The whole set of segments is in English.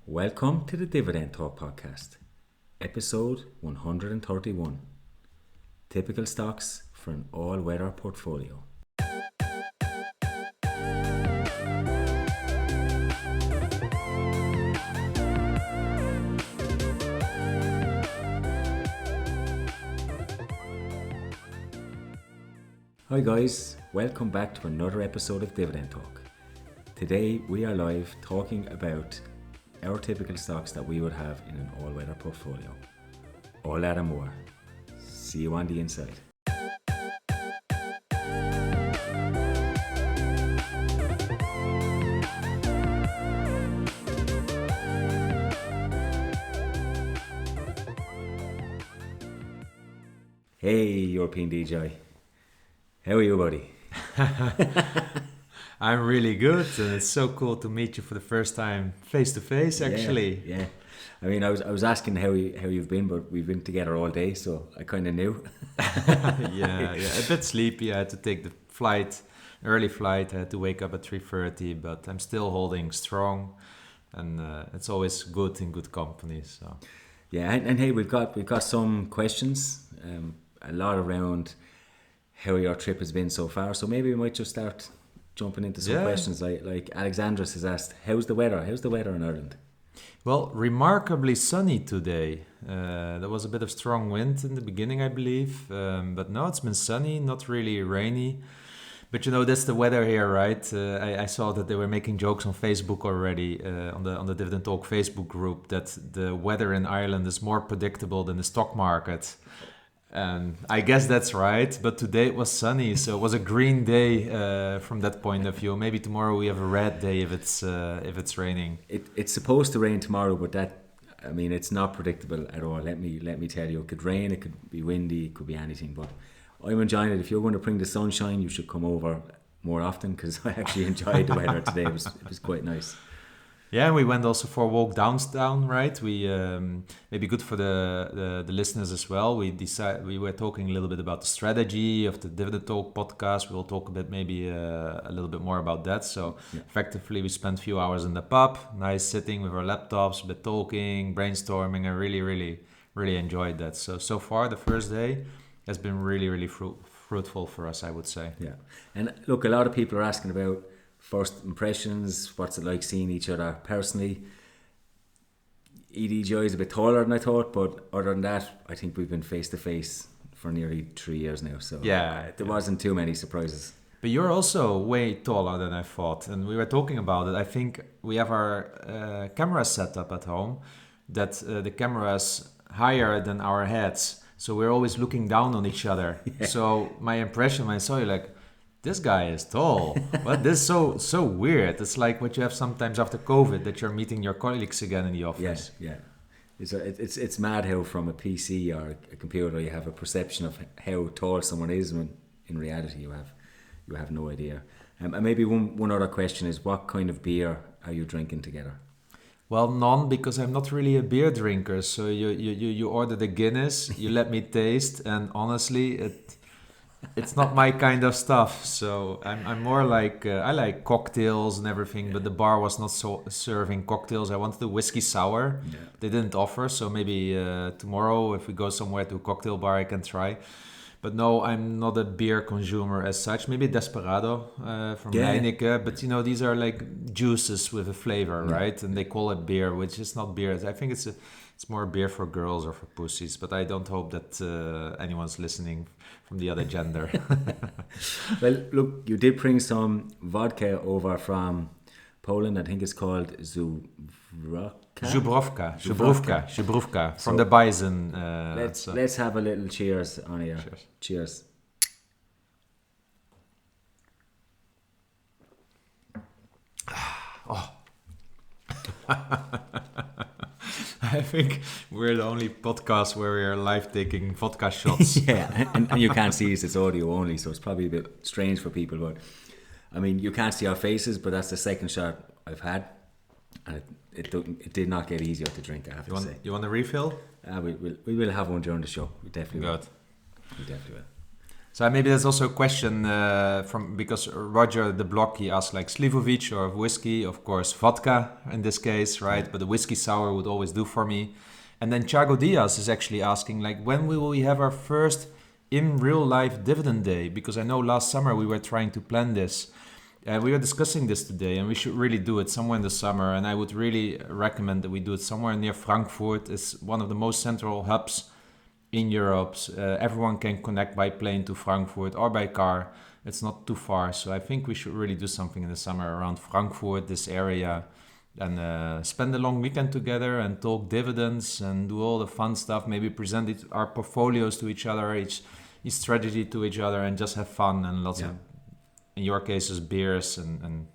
Welcome to the Dividend Talk podcast, episode 131. Typical stocks for an all-weather portfolio. Hi guys, welcome back to another episode of Dividend Talk. Today we are live talking about our typical stocks that we would have in an all-weather portfolio. All that and more. See you on the inside. Hey European DJI. How are you, buddy? I'm really good, and it's so cool to meet you for the first time face to face. Actually, yeah. I mean, I was asking how you've been, but we've been together all day, so I kind of knew. yeah, a bit sleepy. I had to take the early flight. I had to wake up at 3:30, but I'm still holding strong, and it's always good in good company. So, yeah, and hey, we've got some questions, a lot around how your trip has been so far. So maybe we might just start jumping into some questions. Like Alexandros has asked, how's the weather? How's the weather in Ireland? Well, remarkably sunny today. There was a bit of strong wind in the beginning, I believe, but no, it's been sunny, not really rainy. But that's the weather here, right? I saw that they were making jokes on Facebook already, on the Dividend Talk Facebook group, that the weather in Ireland is more predictable than the stock market. And I guess that's right, but today it was sunny, so it was a green day from that point of view. Maybe tomorrow we have a red day if it's raining. It's supposed to rain tomorrow, but it's not predictable at all. Let me tell you, it could rain, it could be windy, it could be anything. But I'm enjoying it. If you're going to bring the sunshine, you should come over more often, because I actually enjoyed the weather today. It was quite nice. Yeah, we went also for a walk downtown, right? We maybe good for the listeners as well. We were talking a little bit about the strategy of the Dividend Talk podcast. We'll talk a bit, maybe a little bit more about that. So effectively, we spent a few hours in the pub, nice sitting with our laptops, a bit talking, brainstorming. I really, really, really enjoyed that. So far, the first day has been really, really fruitful for us, I would say. Yeah, and look, a lot of people are asking about first impressions, what's it like seeing each other personally. eDGI is a bit taller than I thought, but other than that, I think we've been face to face for nearly 3 years now, so there wasn't too many surprises. But you're also way taller than I thought, and we were talking about it. I think we have our camera set up at home, that the camera is higher than our heads, so we're always looking down on each other. Yeah. So my impression when I saw you, like, this guy is tall. But this is so weird. It's like what you have sometimes after COVID, that you're meeting your colleagues again in the office. Yeah. It's mad how from a PC or a computer you have a perception of how tall someone is, when in reality you have no idea. And maybe one other question is, what kind of beer are you drinking together? Well, none, because I'm not really a beer drinker. So you ordered a Guinness, you let me taste, and honestly, it's not my kind of stuff. So I'm more like I like cocktails and everything, but the bar was not so serving cocktails. I wanted a whiskey sour. Yeah. They didn't offer, so maybe tomorrow if we go somewhere to a cocktail bar, I can try. But no, I'm not a beer consumer as such. Maybe Desperado from Heineken, but these are like juices with a flavor, right? And they call it beer, which is not beer. I think it's more beer for girls or for pussies, but I don't hope that anyone's listening from the other gender. Well, look, you did bring some vodka over from Poland. I think it's called Żubrówka from the Bison. Let's have a little cheers on here. Cheers. Oh. I think we're the only podcast where we are live taking vodka shots. Yeah, and you can't see us, it's audio only, so it's probably a bit strange for people. But I mean, you can't see our faces, but that's the second shot I've had, and it did not get easier to drink, I have to say. You want a refill? We will have one during the show. We definitely will. Good. We definitely will. So maybe there's also a question because Roger the Block, he asked like Slivovic or whiskey, of course vodka in this case, right? But the whiskey sour would always do for me. And then Thiago Diaz is actually asking like, when will we have our first in real life dividend day? Because I know last summer we were trying to plan this. We were discussing this today, and we should really do it somewhere in the summer. And I would really recommend that we do it somewhere near Frankfurt. It's one of the most central hubs in Europe. Everyone can connect by plane to Frankfurt or by car. It's not too far. So I think we should really do something in the summer around Frankfurt, this area, and spend a long weekend together and talk dividends and do all the fun stuff. Maybe present our portfolios to each other, each strategy to each other, and just have fun and lots of, in your cases, beers and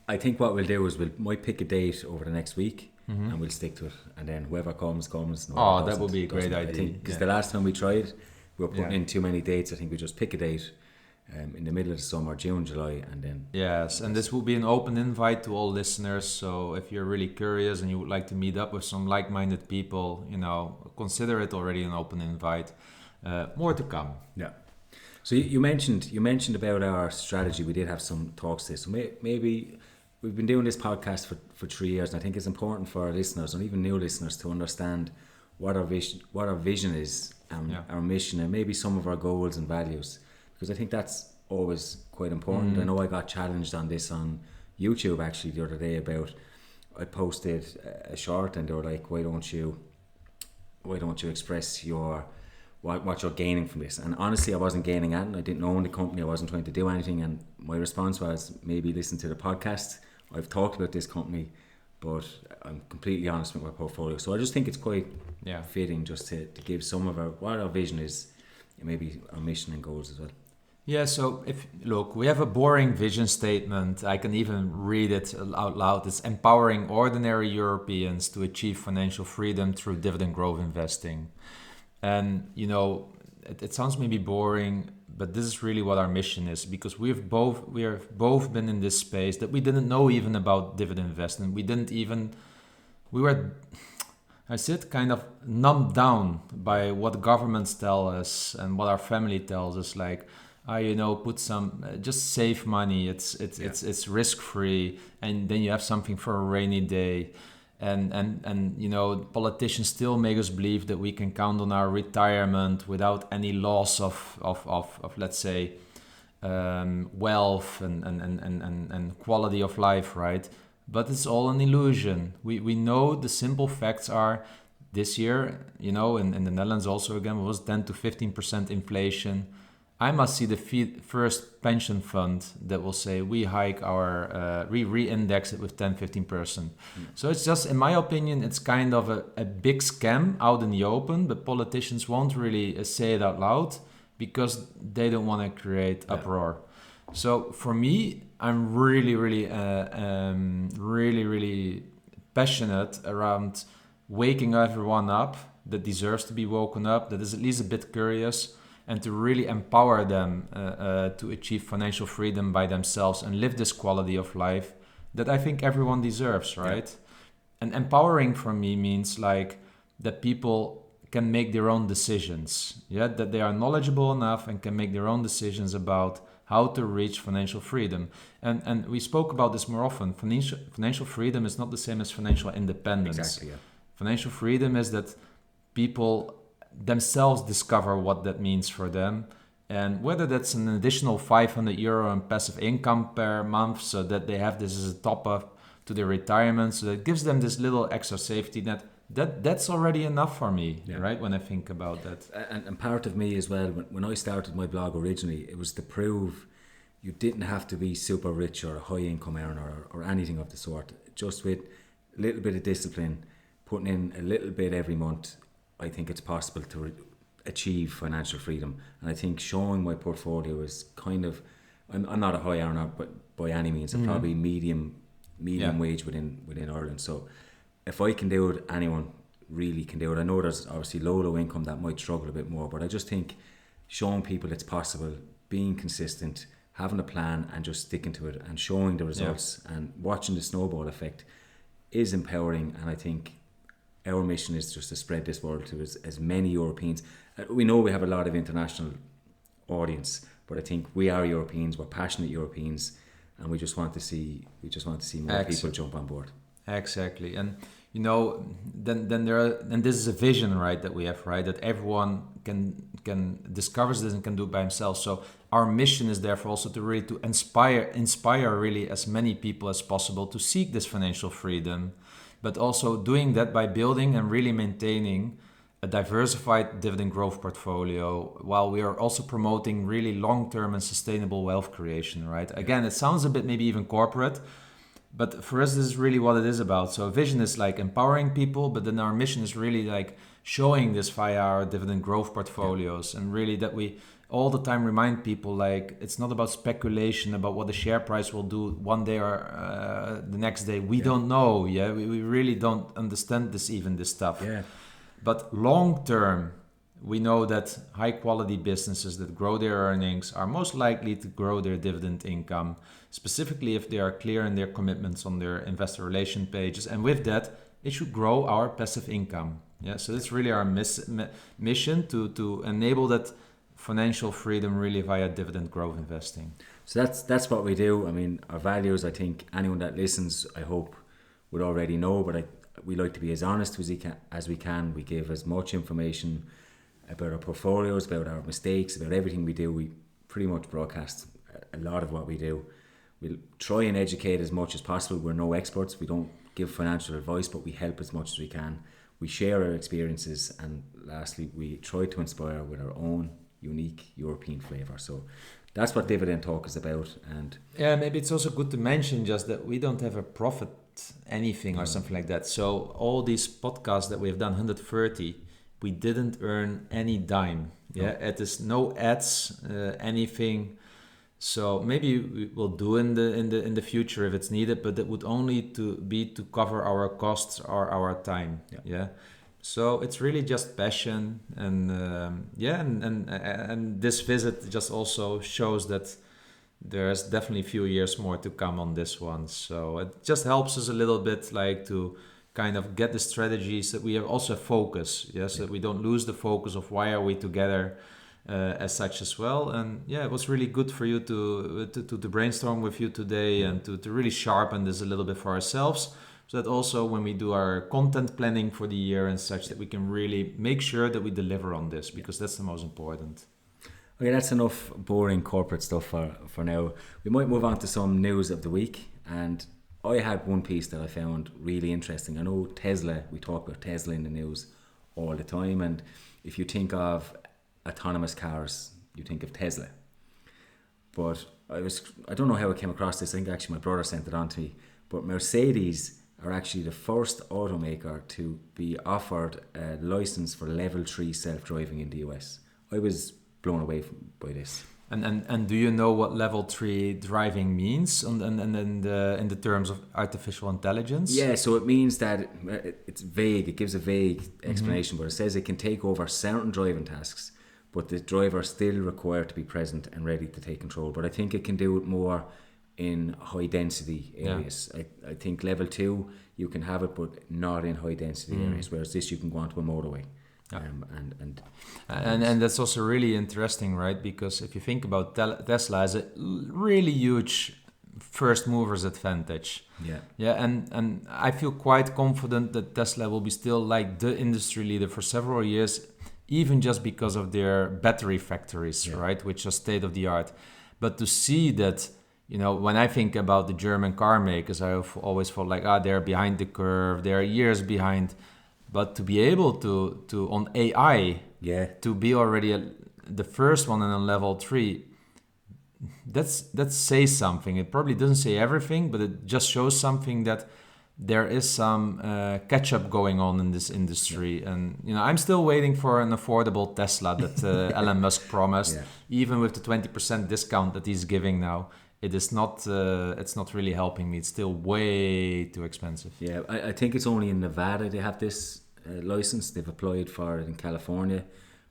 I think what we'll do is we might pick a date over the next week, and we'll stick to it, and then whoever comes. Oh, that would be a great idea. I think because the last time we tried, we were putting in too many dates. I think we just pick a date in the middle of the summer, June, July, and then. Yes, and this will be an open invite to all listeners. So if you're really curious and you would like to meet up with some like-minded people, consider it already an open invite. More to come. Yeah. So you mentioned about our strategy. We did have some talks this. So maybe we've been doing this podcast for 3 years, and I think it's important for our listeners and even new listeners to understand what our vision is, our mission, and maybe some of our goals and values, because I think that's always quite important. I know I got challenged on this on YouTube actually the other day about, I posted a short and they were like, why don't you express what you're gaining from this? And honestly, I wasn't gaining anything. I didn't own the company. I wasn't trying to do anything. And my response was, maybe listen to the podcast. I've talked about this company, but I'm completely honest with my portfolio. So I just think it's quite fitting just to give some of what our vision is, and maybe our mission and goals as well. Yeah, so we have a boring vision statement. I can even read it out loud. It's empowering ordinary Europeans to achieve financial freedom through dividend growth investing. And, it sounds maybe boring, but this is really what our mission is, because we have both been in this space that we didn't know even about dividend investment. We were kind of numbed down by what governments tell us and what our family tells us, like, put some, just save money. It's risk free, and then you have something for a rainy day. And politicians still make us believe that we can count on our retirement without any loss of let's say wealth and quality of life, right? But it's all an illusion. We know the simple facts are, this year, in the Netherlands also again was 10 to 15% inflation. I must see the first pension fund that will say we hike we re-index it with 10-15%. So it's just, in my opinion, it's kind of a big scam out in the open, but politicians won't really say it out loud because they don't want to create uproar. So for me, I'm really, really, really passionate around waking everyone up that deserves to be woken up, that is at least a bit curious, and to really empower them to achieve financial freedom by themselves and live this quality of life that I think everyone deserves, right? Yeah. And empowering for me means like that people can make their own decisions, that they are knowledgeable enough and can make their own decisions about how to reach financial freedom. And we spoke about this more often. Financial freedom is not the same as financial independence. Exactly, yeah. Financial freedom is that people themselves discover what that means for them, and whether that's an additional €500 in passive income per month so that they have this as a top up to their retirement, so that gives them this little extra safety net, that's already enough for me, right, when I think about that. And part of me as well, when I started my blog originally, it was to prove you didn't have to be super rich or a high income earner or anything of the sort. Just with a little bit of discipline, putting in a little bit every month, I think it's possible to achieve financial freedom. And I think showing my portfolio is kind of, I'm not a high earner, but by any means, I'm probably medium wage within Ireland. So if I can do it, anyone really can do it. I know there's obviously low income that might struggle a bit more, but I just think showing people it's possible, being consistent, having a plan and just sticking to it and showing the results and watching the snowball effect is empowering. And I think our mission is just to spread this word to as many Europeans. We know we have a lot of international audience. But I think we are Europeans, we're passionate Europeans, and we just want to see more people jump on board. Exactly. And you know, then there are, and this is a vision, right, that we have, right, that everyone can discover this and can do it by himself. So our mission is therefore also to really to inspire really as many people as possible to seek this financial freedom, but also doing that by building and really maintaining a diversified dividend growth portfolio, while we are also promoting really long-term and sustainable wealth creation, right? Again, it sounds a bit maybe even corporate, but for us, this is really what it is about. So vision is like empowering people, but then our mission is really like showing this via our dividend growth portfolios, and really that we all the time remind people like it's not about speculation about what the share price will do one day or the next day. We don't know. Yeah, we really don't understand this stuff. Yeah. But long term, we know that high quality businesses that grow their earnings are most likely to grow their dividend income, specifically if they are clear in their commitments on their investor relation pages. And with that, it should grow our passive income. Yeah, so that's really our mission to enable that financial freedom really via dividend growth investing. So that's what we do. I mean, our values, I think anyone that listens, I hope, would already know, but we like to be as honest as we can. We give as much information about our portfolios, about our mistakes, about everything we do. We pretty much broadcast a lot of what we do. We'll try and educate as much as possible. We're no experts. We don't give financial advice, but we help as much as we can. We share our experiences, and lastly, we try to inspire with our own unique European flavour. So that's what Dividend Talk is about. And yeah, maybe it's also good to mention just that we don't have a profit anything or something like that. So all these podcasts that we have done, 130, we didn't earn any dime. Yeah, it is no ads, anything. So maybe we will do in the future if it's needed, but that would only to cover our costs or our time. Yeah. So it's really just passion, and and this visit just also shows that there's definitely a few years more to come on this one. So it just helps us a little bit like to kind of get the strategies that we have also focus, so that we don't lose the focus of why are we together as such as well. And yeah, it was really good for you to brainstorm with you today and to really sharpen this a little bit for ourselves, so that also when we do our content planning for the year and such, that we can really make sure that we deliver on this, because that's the most important. Okay, that's enough boring corporate stuff for now. We might move on to some news of the week, and I had one piece that I found really interesting. I know Tesla, we talk about Tesla in the news all the time, and if you think of autonomous cars, you think of Tesla. But I don't know how I came across this. I think actually my brother sent it on to me. But Mercedes are actually the first automaker to be offered a license for level 3 self-driving in the US. I was blown away by this. And do you know what level 3 driving means in the terms of artificial intelligence? Yeah, so it means that it's vague. It gives a vague explanation, but it says it can take over certain driving tasks, but the driver is still required to be present and ready to take control. But I think it can do it more in high density areas. I think level 2 you can have it, but not in high density areas, whereas this you can go onto a motorway. And that's also really interesting, right? Because if you think about Tesla as a really huge first mover's advantage. And I feel quite confident that Tesla will be still like the industry leader for several years, even just because of their battery factories, right, which are state of the art. But to see that, when I think about the German car makers, I always felt like, they're behind the curve, they're years behind. But to be able to on AI, to be already the first one in a level 3, that says something. It probably doesn't say everything, but it just shows something that there is some catch-up going on in this industry. And I'm still waiting for an affordable Tesla that Elon Musk promised, even with the 20% discount that he's giving now. It is not. It's not really helping me. It's still way too expensive. Yeah, I think it's only in Nevada they have this license. They've applied for it in California,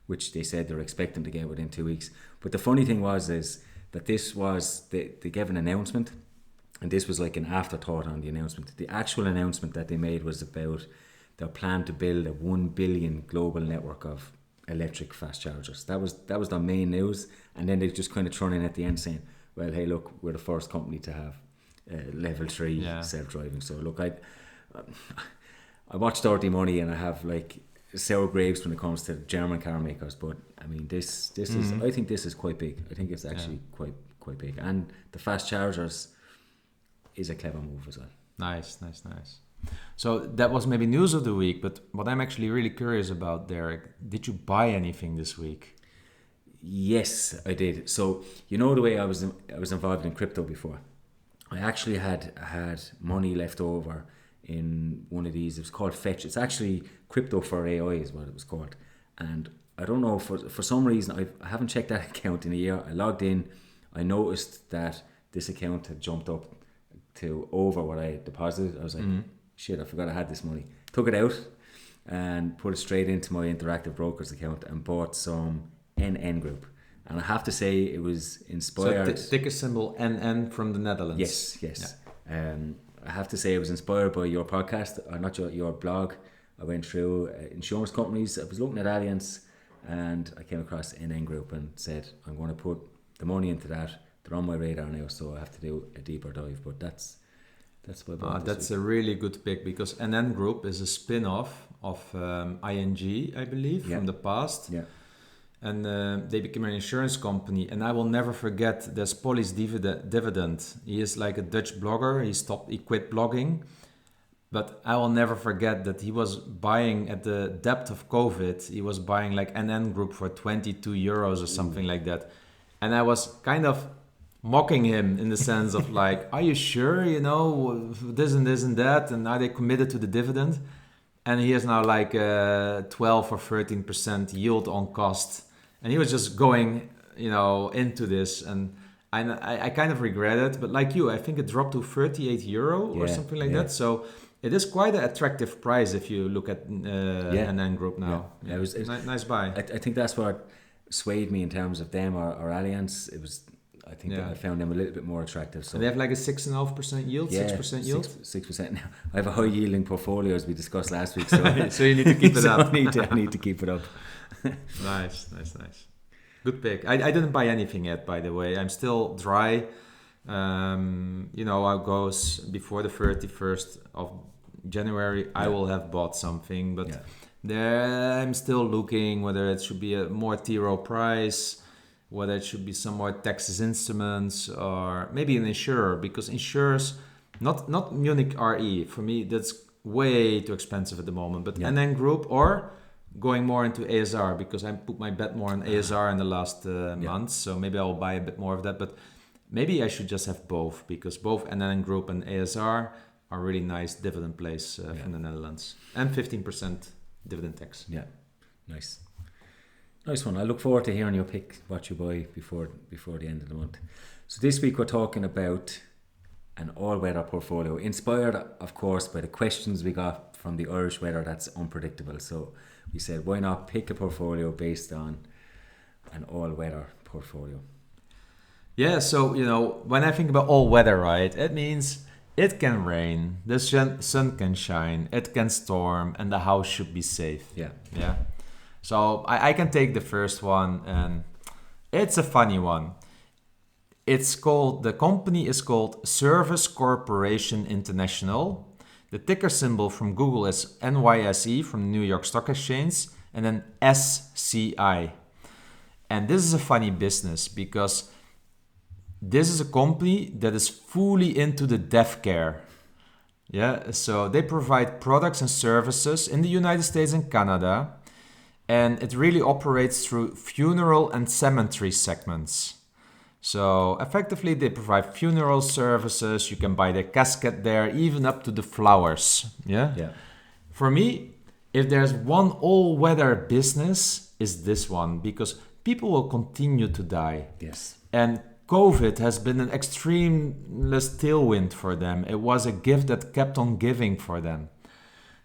which they said they're expecting to get within 2 weeks. But the funny thing is that this was they gave an announcement, and this was like an afterthought on the announcement. The actual announcement that they made was about their plan to build a 1 billion global network of electric fast chargers. That was the main news, and then they just kind of thrown in at the end saying, well, hey, look, we're the first company to have level 3 self-driving. So look, I watch Dirty Money, and I have like sour grapes when it comes to German car makers, but I mean this is, I think this is quite big. I think it's actually quite big, and the fast chargers is a clever move as well. Nice. So that was maybe news of the week, but what I'm actually really curious about, Derek, did you buy anything this week? Yes, I did. So you know the way I was involved in crypto before. I actually had money left over in one of these. It was called Fetch. It's actually Crypto for AI is what it was called. And I don't know, for some reason I haven't checked that account in a year. I logged in. I noticed that this account had jumped up to over what I had deposited. I was like, shit, I forgot I had this money. Took it out and put it straight into my Interactive Brokers account and bought some NN Group. And I have to say it was inspired. So ticker symbol NN from the Netherlands. Yes. Yeah. I have to say it was inspired by your podcast, or not your blog. I went through insurance companies. I was looking at Allianz, and I came across NN Group and said, I'm going to put the money into that. They're on my radar now, so I have to do a deeper dive. But that's what that's a really good pick, because NN Group is a spin-off of ING, I believe, from the past. Yeah. And they became an insurance company. And I will never forget this Polis Dividend. He is like a Dutch blogger. He quit blogging. But I will never forget that he was buying at the depth of COVID. He was buying like NN Group for 22 euros or something like that. And I was kind of mocking him in the sense of like, are you sure, this and this and that? And are they committed to the dividend? And he has now like 12 or 13% yield on cost. And he was just going, into this. And I kind of regret it. But like you, I think it dropped to 38 euro or something like that. So it is quite an attractive price if you look at NN Group now. Yeah. It was nice buy. I think that's what swayed me in terms of them or Allianz. It was, I think that I found them a little bit more attractive. So and they have like a 6.5% yield, 6% yield? 6% now. I have a high yielding portfolio, as we discussed last week. So, so you need to keep it up. I need to keep it up. Nice. Good pick. I didn't buy anything yet, by the way. I'm still dry. How it goes before the 31st of January. I will have bought something, but there I'm still looking whether it should be a more T-row price, whether it should be some more Texas Instruments, or maybe an insurer, because insurers, not Munich RE, for me that's way too expensive at the moment, but NN Group, or going more into ASR, because I put my bet more on ASR in the last months, so maybe I'll buy a bit more of that, but maybe I should just have both, because both NN Group and ASR are really nice dividend plays from the Netherlands, and 15% dividend tax. Yeah, nice one. I look forward to hearing your pick, what you buy before the end of the month. So this week we're talking about an all-weather portfolio, inspired of course by the questions we got from the Irish weather that's unpredictable. So we said, why not pick a portfolio based on an all-weather portfolio? Yeah, so when I think about all weather, right, it means it can rain, the sun can shine, it can storm, and the house should be safe. Yeah. So I can take the first one, and it's a funny one. The company is called Service Corporation International. The ticker symbol from Google is NYSE from the New York Stock Exchange, and then SCI. And this is a funny business because this is a company that is fully into the death care. Yeah, so they provide products and services in the United States and Canada, and it really operates through funeral and cemetery segments. So effectively, they provide funeral services. You can buy the casket there, even up to the flowers. Yeah. For me, if there's one all-weather business, is this one, because people will continue to die. Yes. And COVID has been an extremeless tailwind for them. It was a gift that kept on giving for them.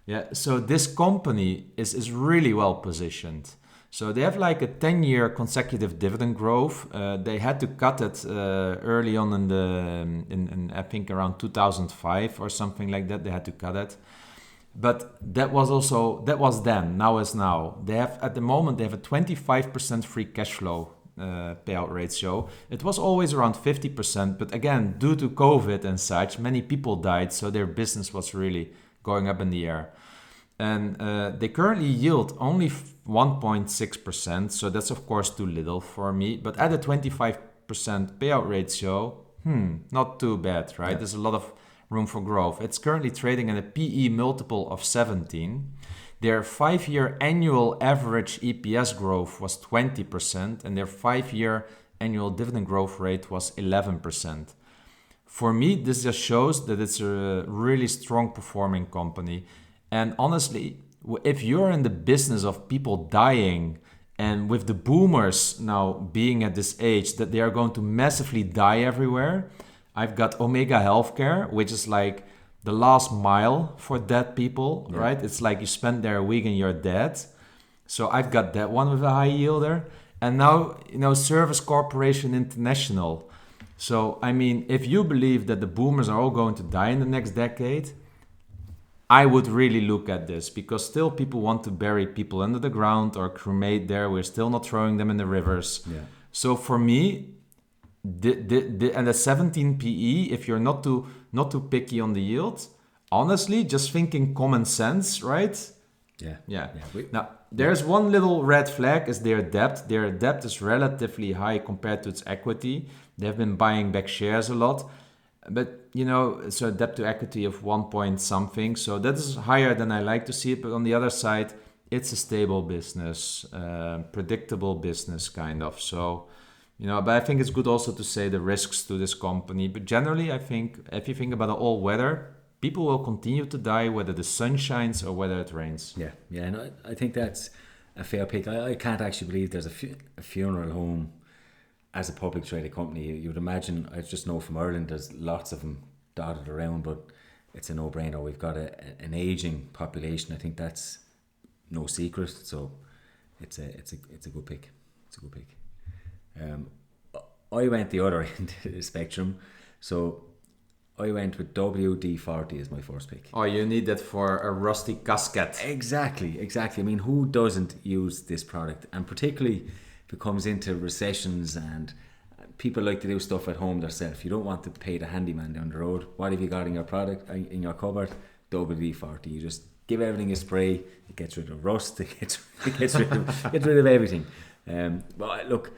Yeah, so this company is really well positioned. So they have like a 10-year consecutive dividend growth. They had to cut it early on in I think around 2005 or something like that. They had to cut it. But that was then. Now is now. They have at the moment they have a 25% free cash flow payout ratio. It was always around 50%, but again, due to COVID and such, many people died, so their business was really going up in the air. And they currently yield only 1.6%, so that's of course too little for me. But at a 25% payout ratio, not too bad, right? Yeah. There's a lot of room for growth. It's currently trading at a PE multiple of 17. Their 5-year annual average EPS growth was 20%, and their 5-year annual dividend growth rate was 11%. For me, this just shows that it's a really strong performing company. And honestly, if you're in the business of people dying, and with the boomers now being at this age that they are going to massively die everywhere, I've got Omega Healthcare, which is like the last mile for dead people, right? It's like you spend there a week and you're dead. So I've got that one with a high yielder. And now, Service Corporation International. So, I mean, if you believe that the boomers are all going to die in the next decade, I would really look at this, because still people want to bury people under the ground or cremate there. We're still not throwing them in the rivers. Yeah. So for me, and the 17 PE, if you're not too picky on the yield, honestly, just thinking common sense, right? Yeah. Now, there's one little red flag is their debt. Their debt is relatively high compared to its equity. They've been buying back shares a lot. But, so debt to equity of 1 point something. So that is higher than I like to see it. But on the other side, it's a stable business, predictable business kind of. So, but I think it's good also to say the risks to this company. But generally, I think if you think about the all weather, people will continue to die whether the sun shines or whether it rains. Yeah. And I think that's a fair pick. I can't actually believe there's a funeral home as a public traded company. You would imagine, I just know from Ireland, there's lots of them dotted around, but it's a no-brainer. We've got an aging population. I think that's no secret. So it's a good pick. It's a good pick. I went the other end of the spectrum. So I went with WD-40 as my first pick. Oh, you need that for a rusty casket. Exactly. I mean, who doesn't use this product? And particularly if it comes into recessions and people like to do stuff at home themselves. You don't want to pay the handyman down the road. What have you got in your product, in your cupboard? WD-40. You just give everything a spray. It gets rid of rust. It gets rid of everything. But look,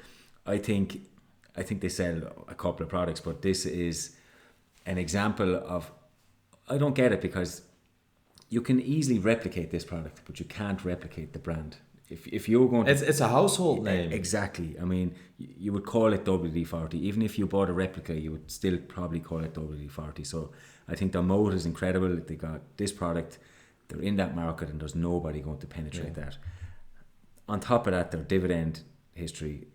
I think they sell a couple of products, but this is an example of, I don't get it, because you can easily replicate this product, but you can't replicate the brand. If you're going to, it's a household name. Exactly. I mean, you would call it WD-40. Even if you bought a replica, you would still probably call it WD-40. So I think their moat is incredible. They got this product, they're in that market, and there's nobody going to penetrate that. On top of that, their dividend history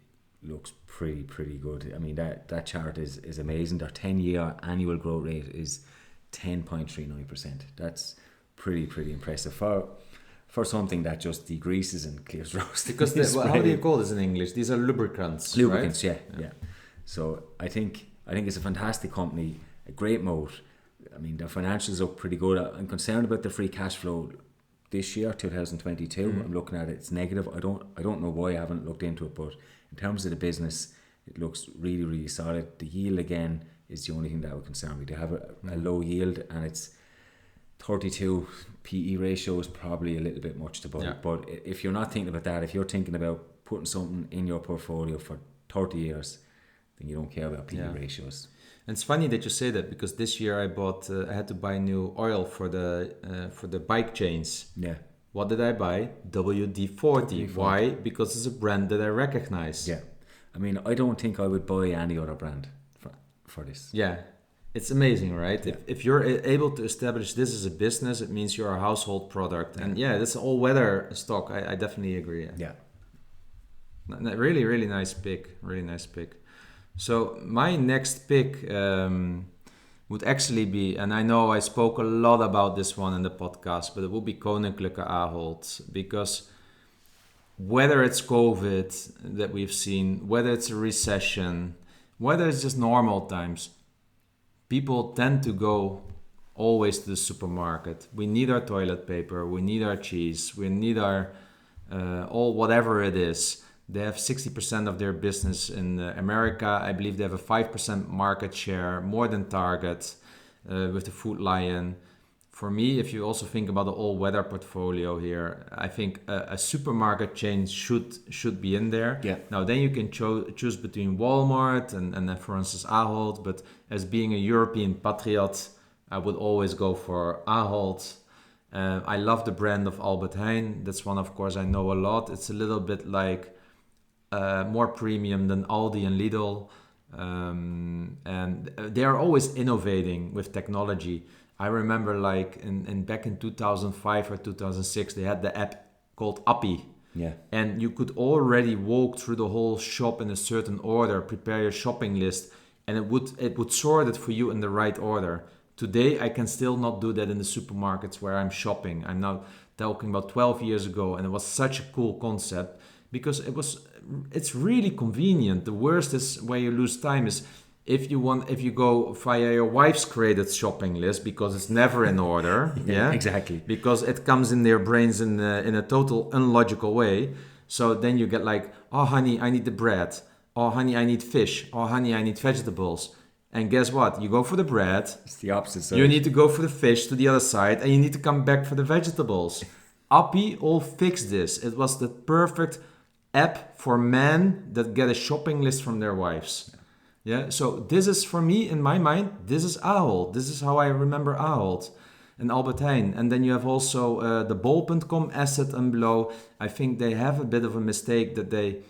looks pretty good. I mean, that chart is amazing. Their 10-year annual growth rate is 10.39%. That's pretty impressive for something that just degreases and clears rust. Because how do you call this in English? These are lubricants. Lubricants, right? yeah. So I think it's a fantastic company, a great moat. I mean, their financials look pretty good. I'm concerned about the free cash flow this year, 2022. I'm looking at it; it's negative. I don't know why I haven't looked into it, but in terms of the business, it looks really solid. The yield again is the only thing that would concern me. They have a low yield, and it's 32 PE ratio is probably a little bit much to buy. Yeah. But if you're not thinking about that, if you're thinking about putting something in your portfolio for 30 years, then you don't care about PE ratios. And it's funny that you say that, because this year I had to buy new oil for the bike chains. Yeah. What did I buy? WD-40. Why? Because it's a brand that I recognize. Yeah. I mean, I don't think I would buy any other brand for this. Yeah. It's amazing, right? Yeah. If you're able to establish this as a business, it means you're a household product. And this all-weather stock, I definitely agree. Yeah. Really nice pick. Really nice pick. So my next pick would actually be, and I know I spoke a lot about this one in the podcast, but it would be Koninklijke Ahold, because whether it's COVID that we've seen, whether it's a recession, whether it's just normal times, people tend to go always to the supermarket. We need our toilet paper, we need our cheese, we need our all whatever it is. They have 60% of their business in America. I believe they have a 5% market share, more than Target, with the Food Lion. For me, if you also think about the all-weather portfolio here, I think a supermarket chain should be in there. Yeah. Now, then you can choose between Walmart and then, for instance, Ahold. But as being a European patriot, I would always go for Ahold. I love the brand of Albert Heijn. That's one, of course, I know a lot. It's a little bit like more premium than Aldi and Lidl. And they are always innovating with technology. I remember like in back in 2005 or 2006, they had the app called Appy. Yeah. And you could already walk through the whole shop in a certain order, prepare your shopping list, and it would sort it for you in the right order. Today, I can still not do that in the supermarkets where I'm shopping. I'm now talking about 12 years ago, and it was such a cool concept because it's really convenient. The worst is where you lose time is if you go via your wife's created shopping list because it's never in order. Yeah, exactly. Because it comes in their brains in a total unlogical way. So then you get like, oh honey, I need the bread. Oh honey, I need fish. Oh honey, I need vegetables. And guess what? You go for the bread. It's the opposite side. You need to go for the fish to the other side, and you need to come back for the vegetables. Appy all fixed this. It was the perfect app for men that get a shopping list from their wives. Yeah. So this is, for me, in my mind, this is Ahold. This is how I remember Ahold and Albert Heijn. And then you have also the bol.com, Asset and Below. I think they have a bit of a mistake that they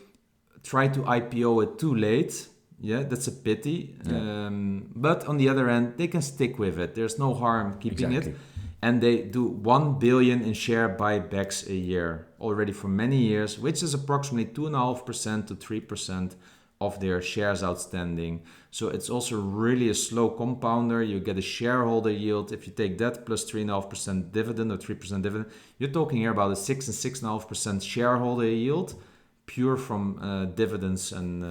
try to IPO it too late. Yeah, that's a pity. Yeah. But on the other hand, they can stick with it. There's no harm keeping Exactly. it. And they do 1 billion in share buybacks a year already for many years, which is approximately 2.5% to 3% of their shares outstanding. So it's also really a slow compounder. You get a shareholder yield. If you take that plus 3.5% dividend or 3% dividend, you're talking here about a 6 and 6.5% shareholder yield, pure from dividends and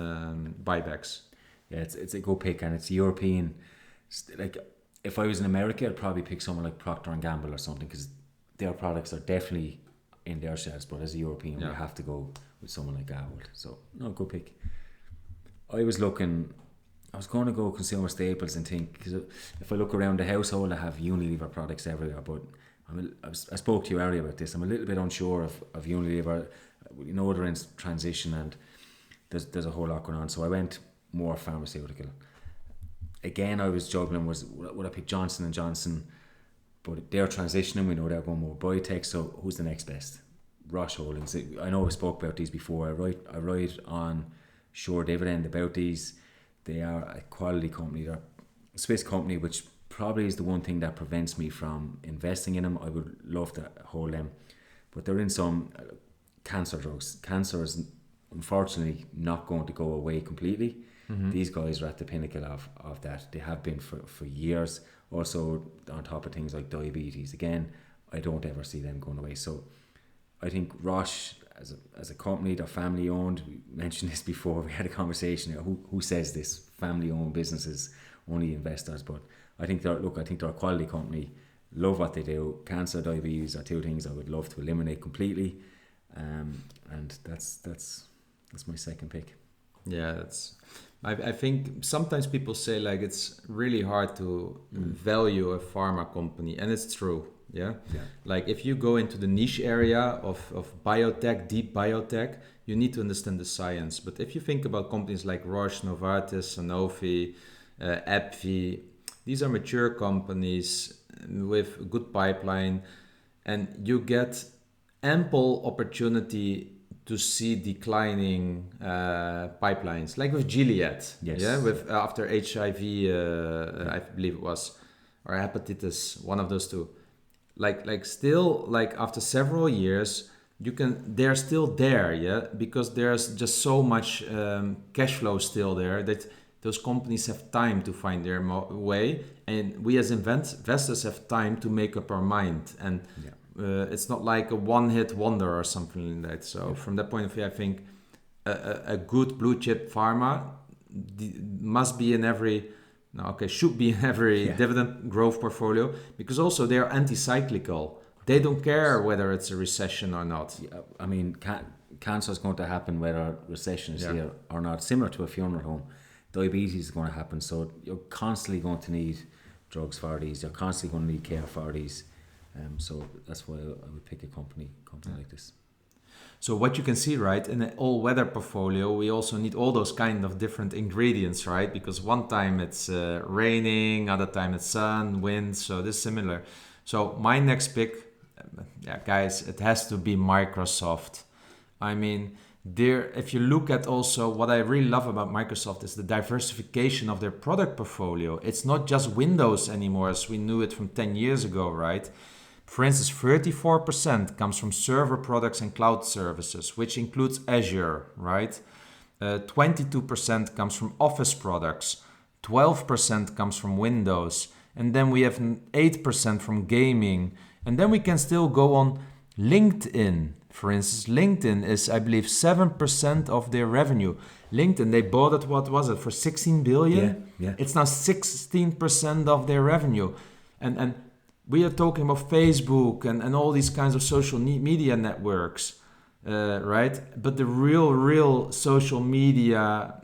buybacks. Yeah, it's a good pick, and it's European. Like, if I was in America, I'd probably pick someone like Procter and Gamble or something, because their products are definitely in their shelves. But as a European, we have to go with someone like Ahold. So, no, good pick. I was going to go consumer staples and think, because if I look around the household, I have Unilever products everywhere. But I spoke to you earlier about this. I'm a little bit unsure of Unilever. You know, they're in transition, and there's a whole lot going on. So I went more pharmaceutical. Again, I was juggling, would I pick Johnson & Johnson? But they're transitioning. We know they're going more biotech. So who's the next best? Roche Holdings. I know we spoke about these before. I write on Sure Dividend about these. They are a quality company. They're a Swiss company, which probably is the one thing that prevents me from investing in them. I would love to hold them. But they're in some cancer drugs. Cancer is unfortunately not going to go away completely. Mm-hmm. These guys are at the pinnacle of that. They have been for years. Also, on top of things like diabetes. Again, I don't ever see them going away. So I think Roche, as a company, they're family owned. We mentioned this before. We had a conversation. Who says this? Family owned businesses, only investors. But I think they're a quality company. Love what they do. Cancer, diabetes are two things I would love to eliminate completely. And that's my second pick. Yeah, I think sometimes people say like it's really hard to value a pharma company, and it's true. Yeah. Like if you go into the niche area of biotech, deep biotech, you need to understand the science. But if you think about companies like Roche, Novartis, Sanofi, AbbVie, these are mature companies with good pipeline, and you get ample opportunity to see declining pipelines, like with Gilead. Yes. Yeah, with after HIV, I believe it was, or hepatitis, one of those two. Like still, like after several years, they're still there, yeah, because there's just so much cash flow still there that those companies have time to find their way, and we as investors have time to make up our mind, and it's not like a one-hit wonder or something like that. So from that point of view, I think a good blue chip pharma must be in every No, okay, should be in every dividend growth portfolio, because also they are anti-cyclical. They don't care whether it's a recession or not. Yeah, I mean, cancer is going to happen whether recession is here or not. Similar to a funeral home, diabetes is going to happen. So you're constantly going to need drugs for these. You're constantly going to need care for these. So that's why I would pick a company like this. So what you can see, right, in an all-weather portfolio, we also need all those kind of different ingredients, right? Because one time it's raining, other time it's sun, wind, so this is similar. So my next pick, guys, it has to be Microsoft. I mean, if you look at also what I really love about Microsoft is the diversification of their product portfolio. It's not just Windows anymore as we knew it from 10 years ago, right? For instance, 34% comes from server products and cloud services, which includes Azure, right? 22% comes from Office products, 12% comes from Windows, and then we have 8% from gaming. And then we can still go on LinkedIn. For instance, LinkedIn is, I believe, 7% of their revenue. LinkedIn, they bought it, what was it, for 16 billion? Yeah. It's now 16% of their revenue. And we are talking about Facebook and all these kinds of social media networks, right? But the real social media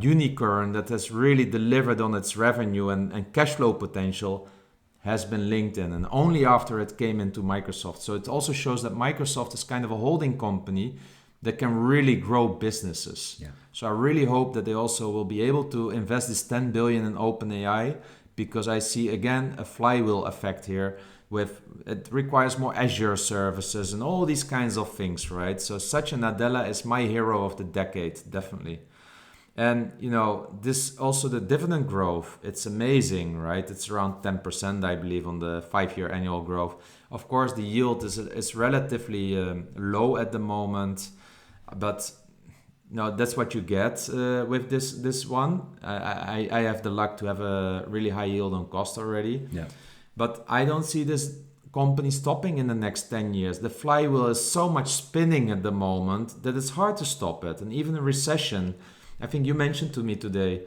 unicorn that has really delivered on its revenue and cash flow potential has been LinkedIn, and only after it came into Microsoft. So it also shows that Microsoft is kind of a holding company that can really grow businesses. Yeah. So I really hope that they also will be able to invest this 10 billion in OpenAI, because I see again a flywheel effect here. It requires more Azure services and all these kinds of things, right? So Satya Nadella is my hero of the decade, definitely. And this also the dividend growth, it's amazing, right? It's around 10%, I believe, on the 5-year annual growth. Of course, the yield is relatively low at the moment, but that's what you get with this one. I have the luck to have a really high yield on cost already. Yeah. But I don't see this company stopping in the next 10 years. The flywheel is so much spinning at the moment that it's hard to stop it. And even a recession, I think you mentioned to me today,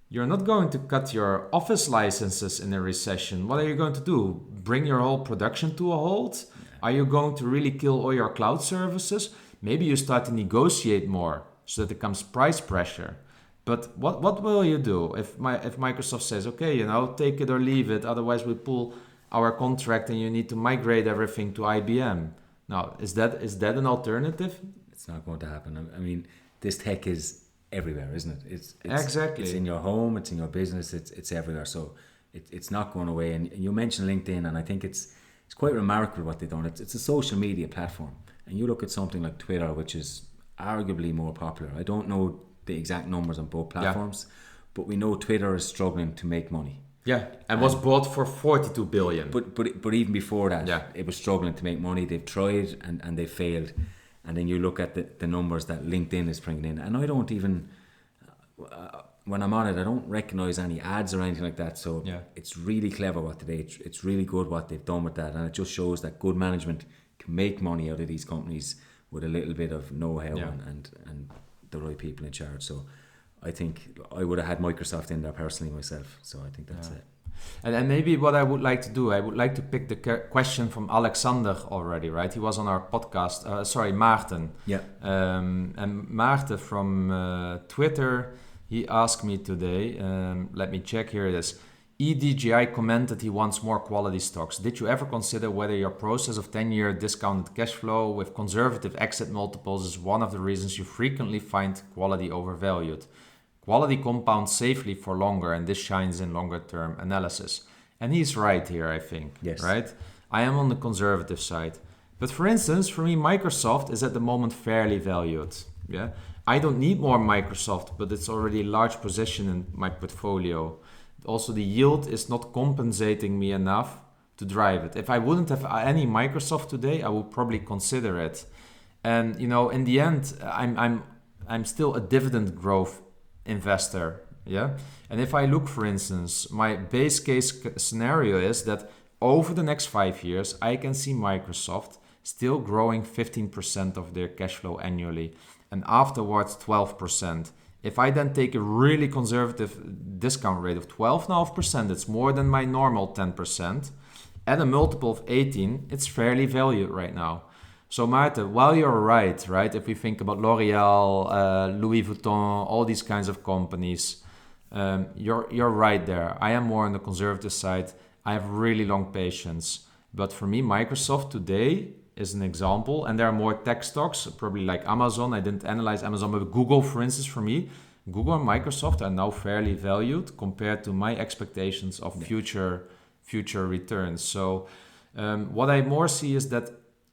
you're not going to cut your office licenses in a recession. What are you going to do? Bring your whole production to a halt? Are you going to really kill all your cloud services? Maybe you start to negotiate more so that there comes price pressure. But what will you do if Microsoft says, okay, take it or leave it, otherwise we pull our contract and you need to migrate everything to IBM? Now, is that an alternative? It's not going to happen. I mean, this tech is everywhere, isn't it? It's exactly. It's in your home, it's in your business, it's everywhere. So it's not going away. And you mentioned LinkedIn, and I think it's quite remarkable what they've done. It's a social media platform, and you look at something like Twitter, which is arguably more popular. I don't know the exact numbers on both platforms, but we know Twitter is struggling to make money. Yeah, and was bought for 42 billion. But even before that, it was struggling to make money. They've tried and they failed. And then you look at the numbers that LinkedIn is bringing in, and I don't even when I'm on it, I don't recognize any ads or anything like that. So it's really clever what they do. It's really good what they've done with that, and it just shows that good management can make money out of these companies with a little bit of know-how and the right people in charge. So I think I would have had Microsoft in there personally myself. So I think that's it. And maybe what I would like to do, I would like to pick the question from Alexander already, right? He was on our podcast. Maarten. Yeah. And Maarten from Twitter, he asked me today, let me check, here it is. eDGI commented he wants more quality stocks. Did you ever consider whether your process of 10-year discounted cash flow with conservative exit multiples is one of the reasons you frequently find quality overvalued? Quality compounds safely for longer, and this shines in longer term analysis. And he's right here, I think. Yes. Right? I am on the conservative side. But for instance, for me, Microsoft is at the moment fairly valued. Yeah, I don't need more Microsoft, but it's already a large position in my portfolio. Also, the yield is not compensating me enough to drive it. If I wouldn't have any Microsoft today, I would probably consider it. And in the end, I'm still a dividend growth investor. Yeah. And if I look, for instance, my base case scenario is that over the next 5 years, I can see Microsoft still growing 15% of their cash flow annually, and afterwards 12%. If I then take a really conservative discount rate of 12.5%, it's more than my normal 10%, at a multiple of 18, it's fairly valued right now. So Maarten, while you're right? If we think about L'Oreal, Louis Vuitton, all these kinds of companies, you're right there. I am more on the conservative side. I have really long patience. But for me, Microsoft today is an example, and there are more tech stocks, probably like Amazon. I didn't analyze Amazon, but Google, for instance, for me, Google and Microsoft are now fairly valued compared to my expectations of future returns. So what I more see is that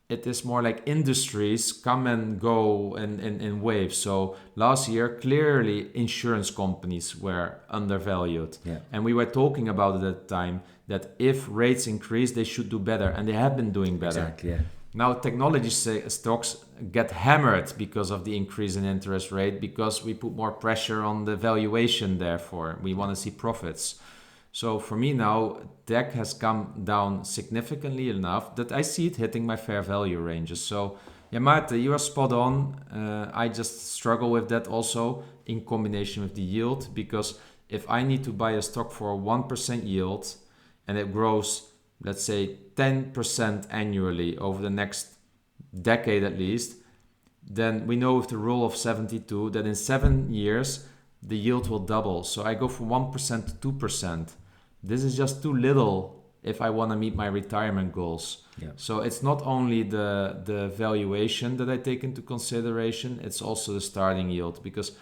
it is more like industries come and go in waves. So last year, clearly insurance companies were undervalued. Yeah. And we were talking about it at the time that if rates increase, they should do better. And they have been doing better. Exactly, yeah. Now technology stocks get hammered because of the increase in interest rate, because we put more pressure on the valuation, therefore. We want to see profits. So for me now, tech has come down significantly enough that I see it hitting my fair value ranges. So yeah, Maarten, you are spot on. I just struggle with that also in combination with the yield, because if I need to buy a stock for a 1% yield and it grows, let's say 10% annually over the next decade at least, then we know with the rule of 72 that in 7 years the yield will double. So I go from 1% to 2%. This is just too little if I want to meet my retirement goals. Yeah. So it's not only the valuation that I take into consideration, it's also the starting yield, because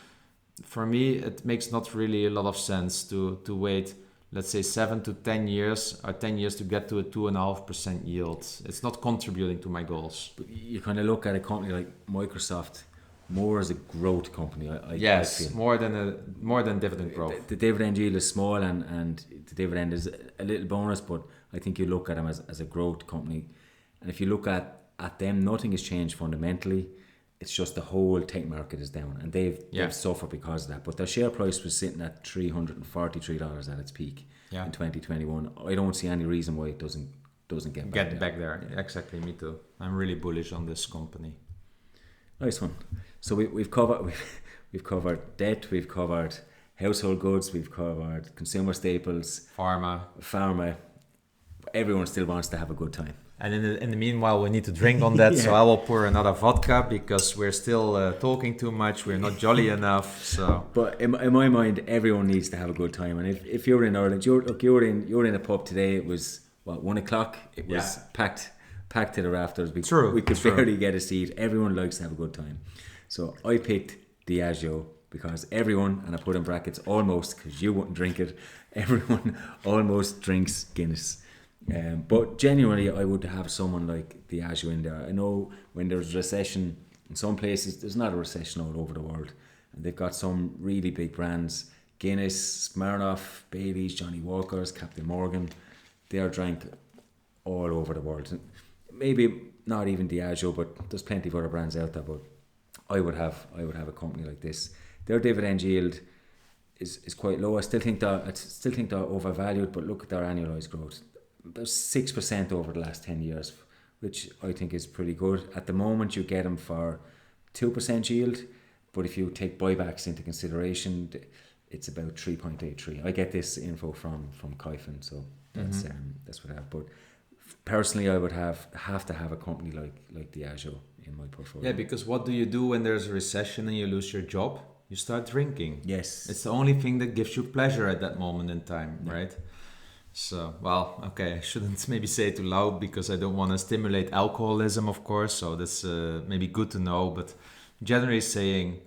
for me it makes not really a lot of sense to wait, let's say 7 to 10 years or 10 years to get to a 2.5% yield. It's not contributing to my goals. But you kind of look at a company like Microsoft more as a growth company. I feel. more than dividend growth. The dividend yield is small, and the dividend is a little bonus, but I think you look at them as a growth company. And if you look at them, nothing has changed fundamentally. It's just the whole tech market is down, and they've suffered because of that. But their share price was sitting at $343 at its peak in 2021. I don't see any reason why it doesn't get back there. Yeah. Exactly, me too. I'm really bullish on this company. Nice one. So we've covered debt, we've covered household goods, we've covered consumer staples, pharma. Everyone still wants to have a good time. And in the meanwhile, we need to drink on that. So I will pour another vodka because we're still talking too much. We're not jolly enough. So, but in my mind, everyone needs to have a good time. And if you're in Ireland, you're in a pub today. It was 1 o'clock. It was packed to the rafters. We could barely get a seat. Everyone likes to have a good time. So I picked Diageo because everyone, and I put in brackets almost because you wouldn't drink it, everyone almost drinks Guinness. But genuinely, I would have someone like Diageo in there. I know when there's a recession in some places, there's not a recession all over the world, and they've got some really big brands: Guinness, Smirnoff, Baileys, Johnny Walker's, Captain Morgan. They are drank all over the world. Maybe not even Diageo, but there's plenty of other brands out there. But I would have a company like this. Their dividend yield is quite low. I still think they're overvalued, but look at their annualized growth. There's 6% over the last 10 years, which I think is pretty good. At the moment, you get them for 2% yield, but if you take buybacks into consideration, it's about 3.83. I get this info from Kaifin, so that's what I have. But personally, I would have to have a company like Diageo in my portfolio. Yeah, because what do you do when there's a recession and you lose your job? You start drinking. Yes. It's the only thing that gives you pleasure at that moment in time, right? So, well, okay, I shouldn't maybe say it too loud because I don't want to stimulate alcoholism, of course. So that's maybe good to know. But generally saying,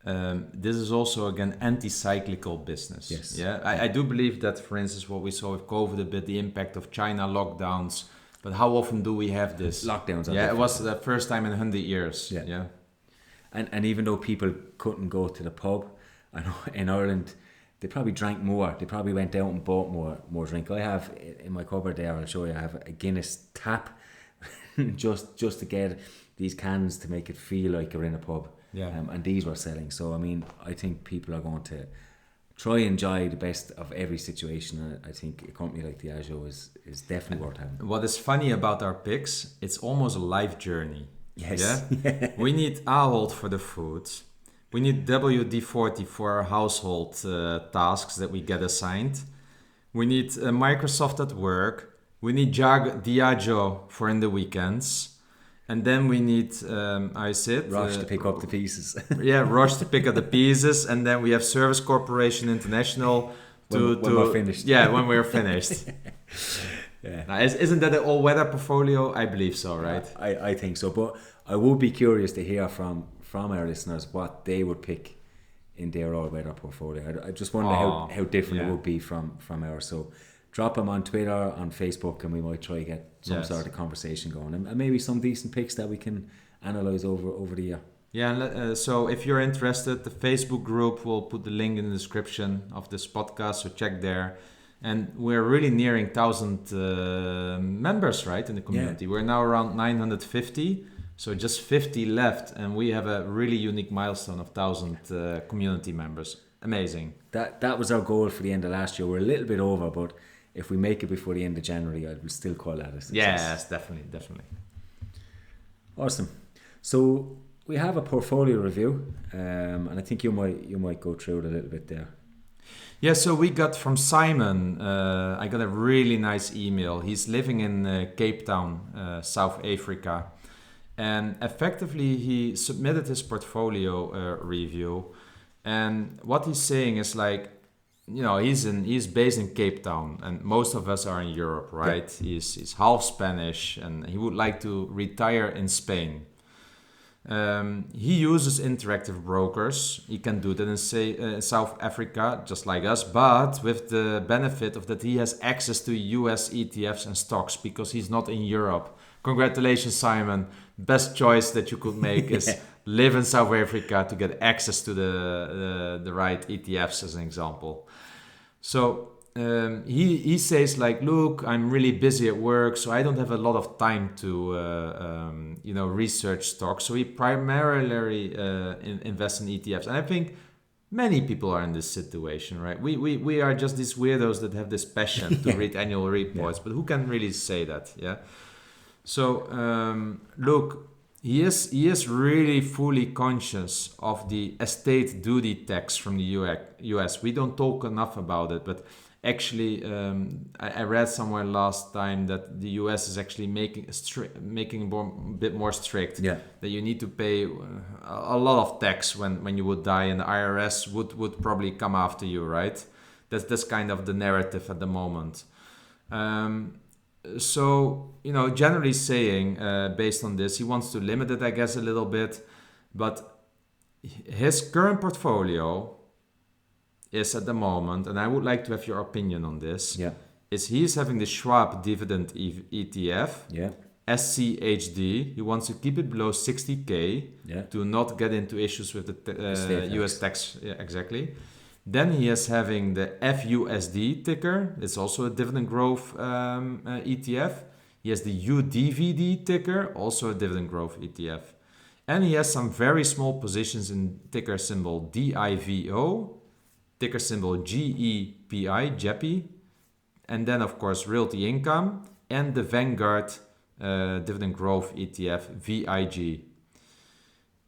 this is also, again, anti-cyclical business. Yes. Yeah, I do believe that, for instance, what we saw with COVID a bit, the impact of China lockdowns. But how often do we have this? Lockdowns. Yeah, it was the first time in 100 years. Yeah. And even though people couldn't go to the pub, I know in Ireland, they probably drank more. They probably went out and bought more drink. I have in my cupboard there, I'll show you, I have a Guinness tap just to get these cans to make it feel like you're in a pub. Yeah. And these were selling. So, I mean, I think people are going to try and enjoy the best of every situation. I think a company like Diageo is definitely worth having. What is funny about our picks, it's almost a life journey. Yes. Yeah? We need Ahold for the food. We need WD-40 for our household tasks that we get assigned. We need Microsoft at work. We need Diageo for in the weekends. And then we need, Rush to pick up the pieces. Rush to pick up the pieces. And then we have Service Corporation International when we're finished. Yeah, when we're finished. Yeah. Now, isn't that an all-weather portfolio? I believe so, right? I think so. But I would be curious to hear from our listeners what they would pick in their all-weather portfolio. I just wonder how different it would be from ours. So drop them on Twitter, on Facebook, and we might try to get some sort of conversation going. And maybe some decent picks that we can analyse over the year. Yeah, and so if you're interested, the Facebook group will put the link in the description of this podcast, so check there. And we're really nearing 1,000 members, right, in the community. Yeah. We're now around 950, so just 50 left, and we have a really unique milestone of 1,000 community members. Amazing. That was our goal for the end of last year. We're a little bit over, but if we make it before the end of January, I will still call that a success. Yes, definitely. Awesome. So we have a portfolio review, and I think you might go through it a little bit there. Yeah, so we got from Simon, I got a really nice email. He's living in Cape Town, South Africa. And effectively, he submitted his portfolio review. And what he's saying is like, he's based in Cape Town, and most of us are in Europe, right? Yeah. He's half Spanish, and he would like to retire in Spain. He uses interactive brokers. He can do that in South Africa, just like us, but with the benefit of that he has access to US ETFs and stocks because he's not in Europe. Congratulations, Simon. Best choice that you could make is live in South Africa to get access to the right ETFs, as an example. So he says like, look, I'm really busy at work, so I don't have a lot of time to research stocks. So he primarily invests in ETFs, and I think many people are in this situation, right? We are just these weirdos that have this passion to read annual reports, but who can really say that? Yeah. So look, he is really fully conscious of the estate duty tax from the US. We don't talk enough about it, but actually, I read somewhere last time that the US is actually making a bit more strict. Yeah. That you need to pay a lot of tax when you would die, and the IRS would probably come after you, right? That's kind of the narrative at the moment. So, generally saying, based on this, he wants to limit it, I guess, a little bit. But his current portfolio is at the moment, and I would like to have your opinion on this, is he's having the Schwab Dividend ETF, SCHD. He wants to keep it below 60K to not get into issues with the US tax. Yeah, exactly. Then he is having the FUSD ticker. It's also a dividend growth ETF. He has the UDVD ticker, also a dividend growth ETF. And he has some very small positions in ticker symbol DIVO, ticker symbol GEPI, and then of course Realty Income, and the Vanguard dividend growth ETF, VIG.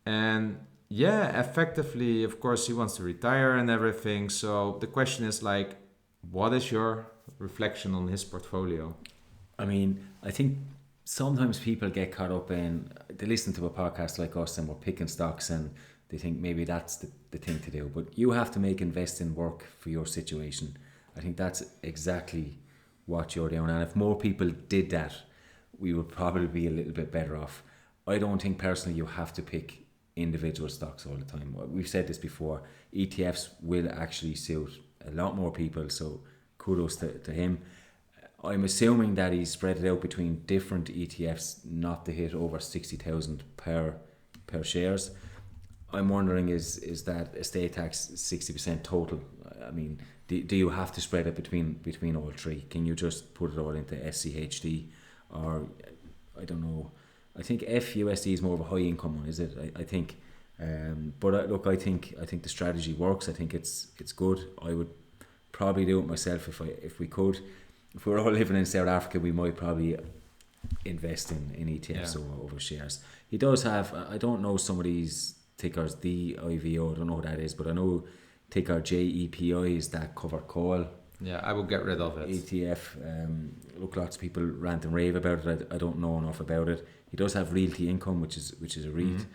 And effectively, of course, he wants to retire and everything. So the question is like, what is your reflection on his portfolio? I mean, I think sometimes people get caught up in, they listen to a podcast like us and we're picking stocks and they think maybe that's the thing to do. But you have to make investing work for your situation. I think that's exactly what you're doing. And if more people did that, we would probably be a little bit better off. I don't think personally you have to pick individual stocks all the time. We've said this before, ETFs will actually suit a lot more people, so kudos to him. I'm assuming that he's spread it out between different ETFs not to hit over 60,000 per shares. I'm wondering, is that estate tax 60% total? I mean, do you have to spread it between all three? Can you just put it all into SCHD, or I don't know? I think FUSD is more of a high income one, is it? I think, but look, I think the strategy works. I think it's good. I would probably do it myself if we could. If we're all living in South Africa, we might probably invest in ETFs over shares. He does have, I don't know some of these ticker's DIVO. I don't know what that is, but I know ticker JEPI is that covered call Yeah, I will get rid of it. ETF. Look, lots of people rant and rave about it. I don't know enough about it. He does have realty income, which is a REIT.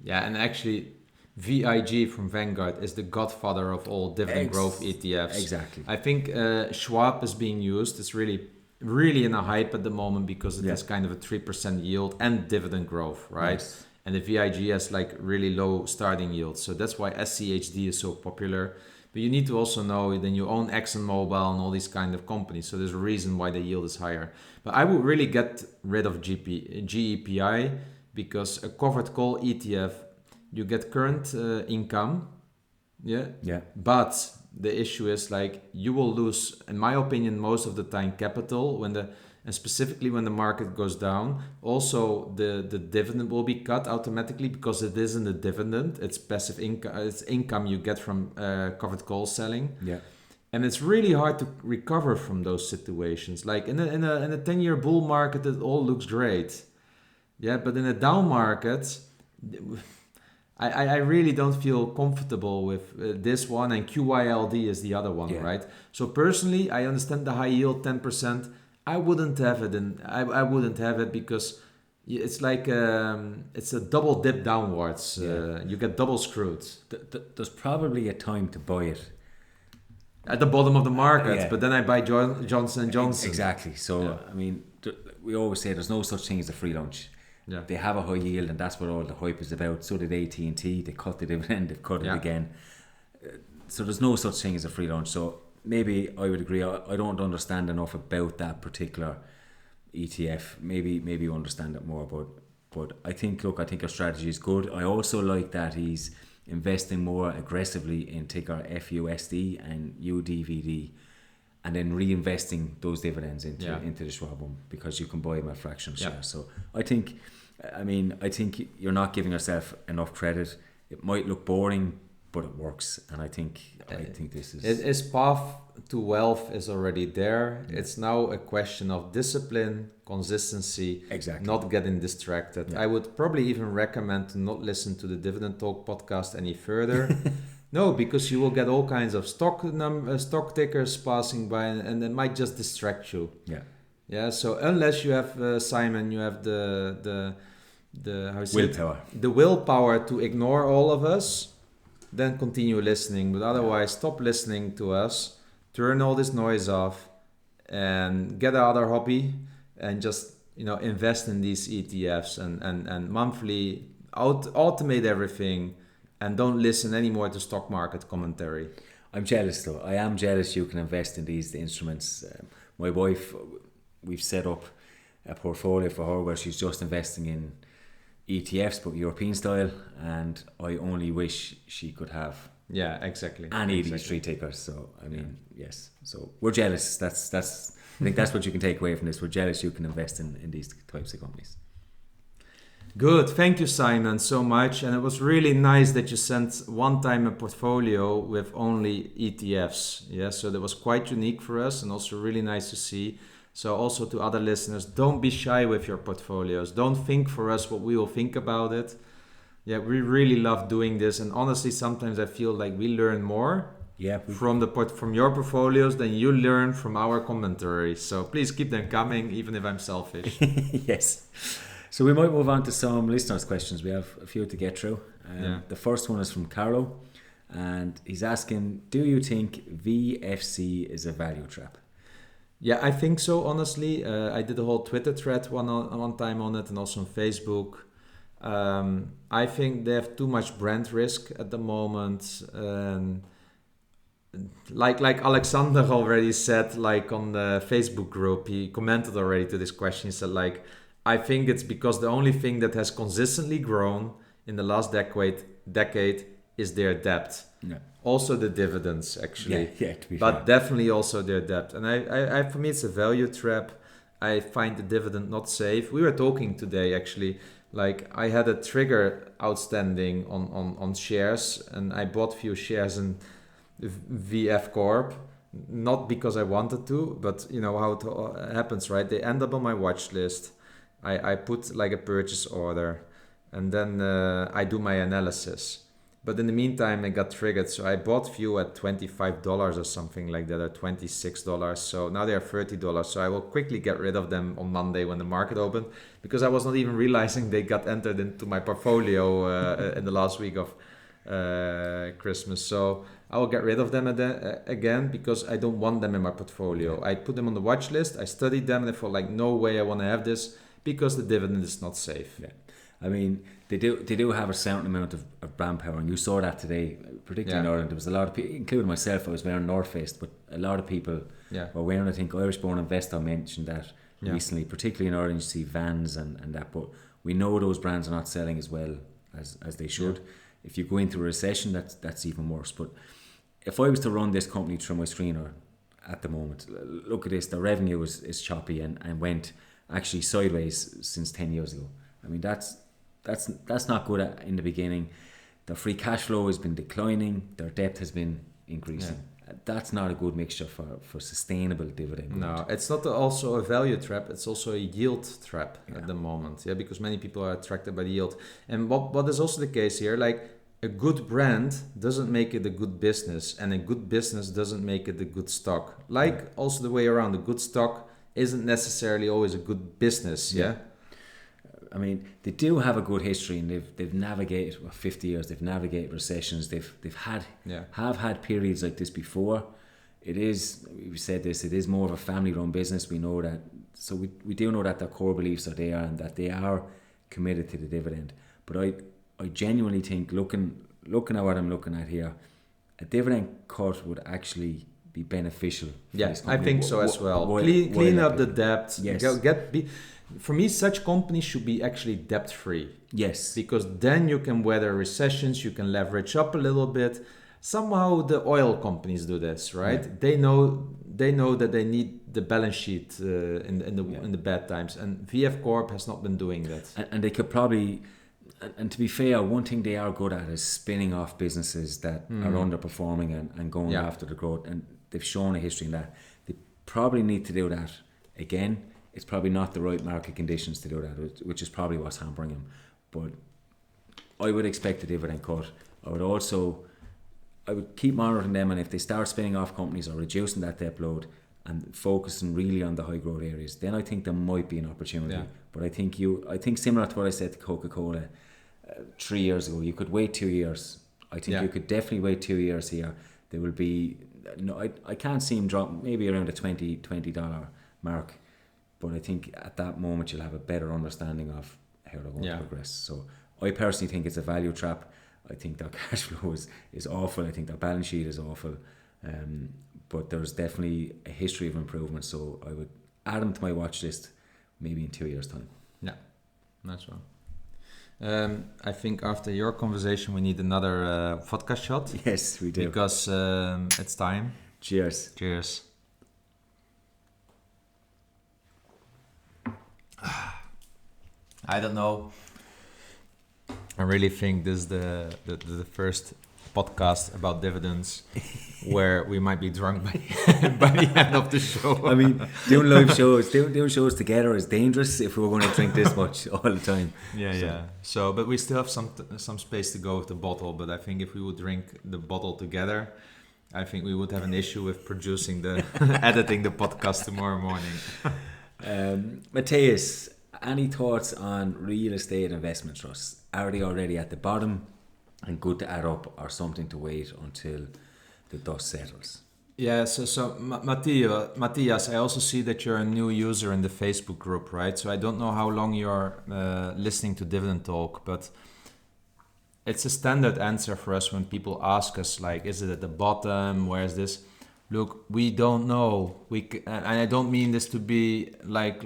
Yeah, and actually, VIG from Vanguard is the godfather of all dividend growth ETFs. Exactly. I think Schwab is being used. It's really in a hype at the moment because it has kind of a 3% yield and dividend growth, right? Yes. And the VIG has like really low starting yields. So that's why SCHD is so popular. But you need to also know then you own ExxonMobil and all these kind of companies. So there's a reason why the yield is higher. But I would really get rid of GEPI because a covered call ETF, you get current income. Yeah. But the issue is like you will lose, in my opinion, most of the time capital and specifically when the market goes down. Also, the dividend will be cut automatically because it isn't a dividend; it's passive income. It's income you get from covered call selling. Yeah. And it's really hard to recover from those situations. Like in a 10-year bull market, it all looks great. Yeah, but in a down market, I really don't feel comfortable with this one, and QYLD is the other one, right? So personally, I understand the high yield 10%. I wouldn't have it, and I wouldn't have it because it's like it's a double dip downwards. You get double screwed. There's probably a time to buy it at the bottom of the market, but then I buy Johnson & Johnson. Exactly. So I mean, we always say there's no such thing as a free lunch. Yeah. They have a high yield, and that's what all the hype is about. So did AT&T. They cut the dividend. They've cut it again. So there's no such thing as a free lunch. So maybe I would agree. I don't understand enough about that particular ETF. Maybe you understand it more, but I think our strategy is good. I also like that he's investing more aggressively in ticker FUSD and UDVD, and then reinvesting those dividends into the Schwab one because you can buy them at fractional shares. So I think you're not giving yourself enough credit. It might look boring, but it works, and I think this is... His path to wealth is already there. Yeah. It's now a question of discipline, consistency, not getting distracted. Yeah. I would probably even recommend to not listen to the Dividend Talk podcast any further. No, because you will get all kinds of stock tickers passing by, and it might just distract you. Yeah. So unless you have Simon, you have the willpower to ignore all of us, then continue listening. But otherwise, stop listening to us, turn all this noise off, and get another hobby, and just invest in these ETFs and monthly automate everything, and don't listen anymore to stock market commentary. I'm jealous though. I am jealous you can invest in these instruments. My wife, we've set up a portfolio for her where she's just investing in ETFs but European style, and I only wish she could have any of these three tickers. So I mean, yes. So we're jealous. I think that's what you can take away from this. We're jealous you can invest in these types of companies. Good. Thank you, Simon, so much. And it was really nice that you sent one time a portfolio with only ETFs. Yeah, so that was quite unique for us and also really nice to see. So also to other listeners, don't be shy with your portfolios. Don't think for us what we will think about it. Yeah, we really love doing this. And honestly, sometimes I feel like we learn more from your portfolios than you learn from our commentary. So please keep them coming, even if I'm selfish. Yes. So we might move on to some listeners' questions. We have a few to get through. The first one is from Carlo, and he's asking, do you think VFC is a value trap? Yeah, I think so, honestly. I did a whole Twitter thread one time on it, and also on Facebook. I think they have too much brand risk at the moment. Like Alexander already said, like on the Facebook group, he commented already to this question. He said, like, I think it's because the only thing that has consistently grown in the last decade is their debt. Yeah. Also the dividends, actually. Yeah, to be but fair. Definitely also their debt. And I for me, it's a value trap. I find the dividend not safe. We were talking today, actually. Like, I had a trigger outstanding on shares, and I bought few shares in VF Corp. Not because I wanted to, but you know how it happens, right? They end up on my watch list. I put like a purchase order. and then I do my analysis. But in the meantime, it got triggered. So I bought few at $25 or something like that, or $26. So now they are $30. So I will quickly get rid of them on Monday when the market opened, because I was not even realizing they got entered into my portfolio in the last week of Christmas. So I will get rid of them again, because I don't want them in my portfolio. I put them on the watch list. I studied them, and I thought like, no way I want to have this, because the dividend is not safe. Yeah. I mean, they do have a certain amount of brand power, and you saw that today, particularly in Ireland. There was a lot of people, including myself. I was wearing North Face, but a lot of people were wearing. I think Irish Born Investor mentioned that recently, particularly in Ireland. You see Vans and that, but we know those brands are not selling as well as they should. If you go into a recession, that's even worse. But if I was to run this company through my screener at the moment, look at this. The revenue is choppy and went actually sideways since 10 years ago. I mean, that's not good in the beginning. Their free cash flow has been declining. Their debt has been increasing. That's not a good mixture for sustainable dividend. No, it's not also a value trap. It's also a yield trap at the moment. Yeah, because many people are attracted by the yield. And what is also the case here, like a good brand doesn't make it a good business, and a good business doesn't make it a good stock. Like also the way around, a good stock isn't necessarily always a good business. Yeah. I mean, they do have a good history, and they've navigated 50 years. They've navigated recessions. They've had periods like this before. It is, we said this, it is more of a family-run business. We know that, so we do know that their core beliefs are there and that they are committed to the dividend. But I genuinely think, looking at what I'm looking at here, a dividend cut would actually be beneficial. Yeah, I think so as well. Clean up the debt. Yes. For me, such companies should be actually debt-free. Yes. Because then you can weather recessions, you can leverage up a little bit. Somehow the oil companies do this, right? Yeah. They know that they need the balance sheet in the bad times, and VF Corp has not been doing that. And they could probably, and to be fair, one thing they are good at is spinning off businesses that are underperforming and going after the growth, and they've shown a history in that. They probably need to do that again. It's probably not the right market conditions to do that, which is probably what's hampering them. But I would expect a dividend cut. I would keep monitoring them, and if they start spinning off companies or reducing that debt load and focusing really on the high growth areas, then I think there might be an opportunity. Yeah. But I think similar to what I said to Coca-Cola 3 years ago, you could wait 2 years. I think you could definitely wait 2 years here. There will be I can't see them drop maybe around the $20 mark. But I think at that moment you'll have a better understanding of how they're going to progress. So I personally think it's a value trap. I think their cash flow is awful. I think their balance sheet is awful. But there's definitely a history of improvement. So I would add them to my watch list maybe in 2 years' time. Yeah, that's right. I think after your conversation we need another vodka shot. Yes, we do. Because it's time. Cheers. Cheers. I don't know. I really think this is the first podcast about dividends where we might be drunk by the end of the show. I mean, doing live shows, doing shows together is dangerous if we were going to drink this much all the time. Yeah. So, but we still have some space to go with the bottle. But I think if we would drink the bottle together, I think we would have an issue with producing editing the podcast tomorrow morning. Matthias, any thoughts on real estate investment trusts? Are they already at the bottom and good to add up, or something to wait until the dust settles? Yeah, so Matthias, I also see that you're a new user in the Facebook group, right? So I don't know how long you're listening to Dividend Talk, but it's a standard answer for us when people ask us, like, is it at the bottom? Where is this? Look, we don't know. And I don't mean this to be like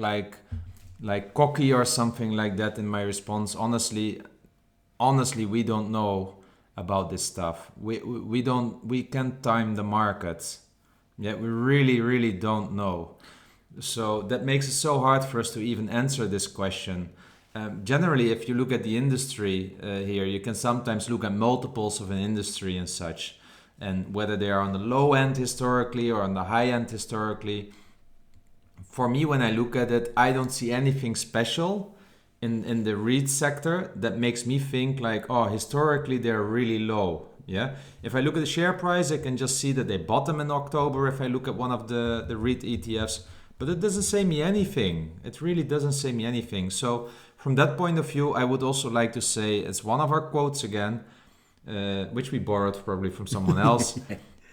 cocky or something like that in my response. Honestly, we don't know about this stuff. We can't time the markets. Yeah, we really don't know. So that makes it so hard for us to even answer this question. Generally, if you look at the industry here, you can sometimes look at multiples of an industry and such, and whether they are on the low end historically or on the high end historically. For me, when I look at it, I don't see anything special in the REIT sector that makes me think like, oh, historically they're really low. Yeah. If I look at the share price, I can just see that they bottom in October if I look at one of the REIT ETFs. But it doesn't say me anything. It really doesn't say me anything. So from that point of view, I would also like to say, it's one of our quotes again, which we borrowed probably from someone else.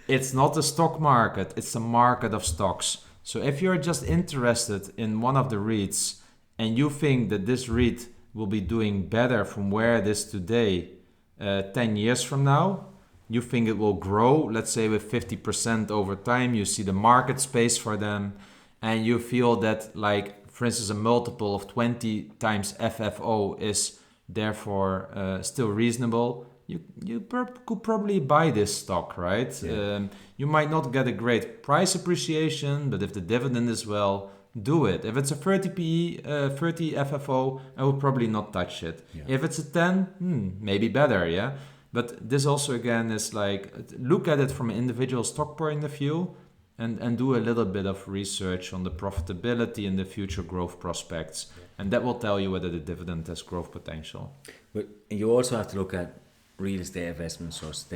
It's not the stock market, it's a market of stocks. So if you're just interested in one of the REITs and you think that this REIT will be doing better from where it is today 10 years from now, you think it will grow, let's say with 50% over time, you see the market space for them, and you feel that, like, for instance, a multiple of 20 times FFO is therefore still reasonable, you could probably buy this stock, right? Yeah. You might not get a great price appreciation, but if the dividend is well, do it. If it's a 30 PE, 30 FFO, I would probably not touch it. Yeah. If it's a 10, maybe better, yeah? But this also, again, is like, look at it from an individual stock point of view and do a little bit of research on the profitability and the future growth prospects. Yeah. And that will tell you whether the dividend has growth potential. But you also have to look at real estate investment source.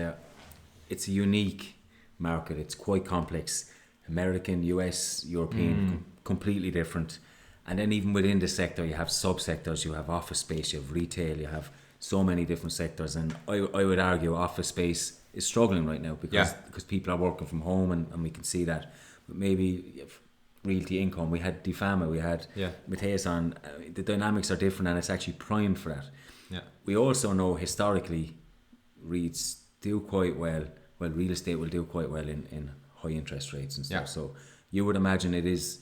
It's a unique market. It's quite complex. American, US, European, completely different. And then even within the sector, you have subsectors. You have office space, you have retail, you have so many different sectors. And I would argue office space is struggling right now because people are working from home, and we can see that. But maybe realty income, we had Defama, we had Matthias on. The dynamics are different, and it's actually primed for that. Yeah. We also know historically REITs do quite well. Well, real estate will do quite well in high interest rates and stuff. Yeah. So you would imagine it is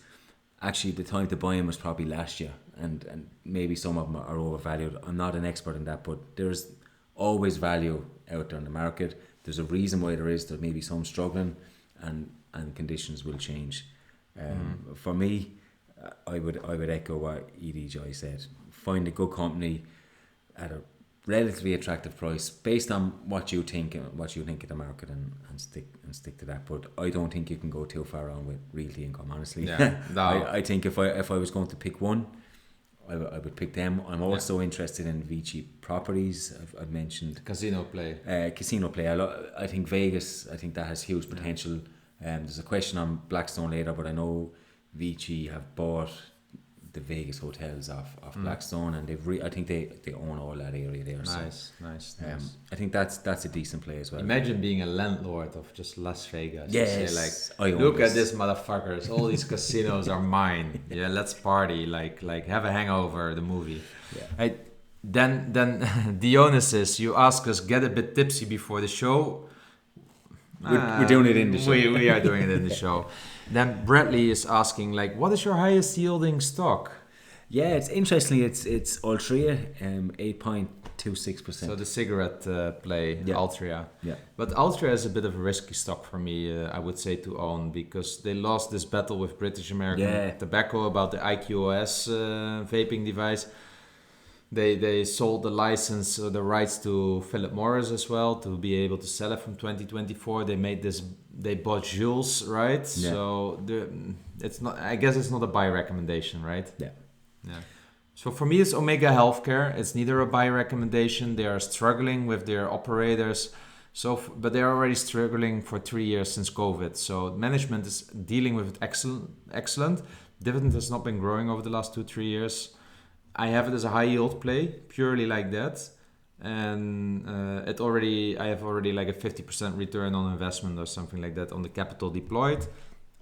actually the time to buy them was probably last year, and maybe some of them are overvalued. I'm not an expert in that, but there's always value out there in the market. There's a reason why there is. There may be some struggling, and conditions will change. For me, I would echo what eDGI said. Find a good company at a relatively attractive price based on what you think of the market, and stick to that. But I don't think you can go too far on with realty income, honestly. Yeah, no. I think if I was going to pick one, I would pick them. I'm also interested in VICI properties. I've mentioned casino play. I think Vegas. I think that has huge potential. There's a question on Blackstone later, but I know VICI have bought the Vegas hotels off Blackstone, and I think they own all that area there. Nice. I think that's a decent play as well. Imagine being a landlord of just Las Vegas. Yes, say like, look at this motherfuckers. All these casinos are mine. Yeah, let's party. Like have a hangover. The movie. Yeah. Then Dionysus, you ask us get a bit tipsy before the show. We're doing it in the show. We are doing it in the show. Then Bradley is asking, like, what is your highest yielding stock? Yeah, it's interesting. It's Altria, 8.26%. So the cigarette play, Altria. Yeah. But Altria is a bit of a risky stock for me, I would say, to own, because they lost this battle with British American Tobacco about the IQOS vaping device. They sold the license, the rights to Philip Morris as well, to be able to sell it from 2024. They bought Jules, right? Yeah. So it's not. I guess it's not a buy recommendation, right? Yeah. So for me, it's Omega Healthcare. It's neither a buy recommendation. They are struggling with their operators. But they are already struggling for 3 years since COVID. So management is dealing with it excellent. Dividend has not been growing over the last 2-3 years. I have it as a high yield play, purely like that, and I have already like a 50% return on investment or something like that on the capital deployed.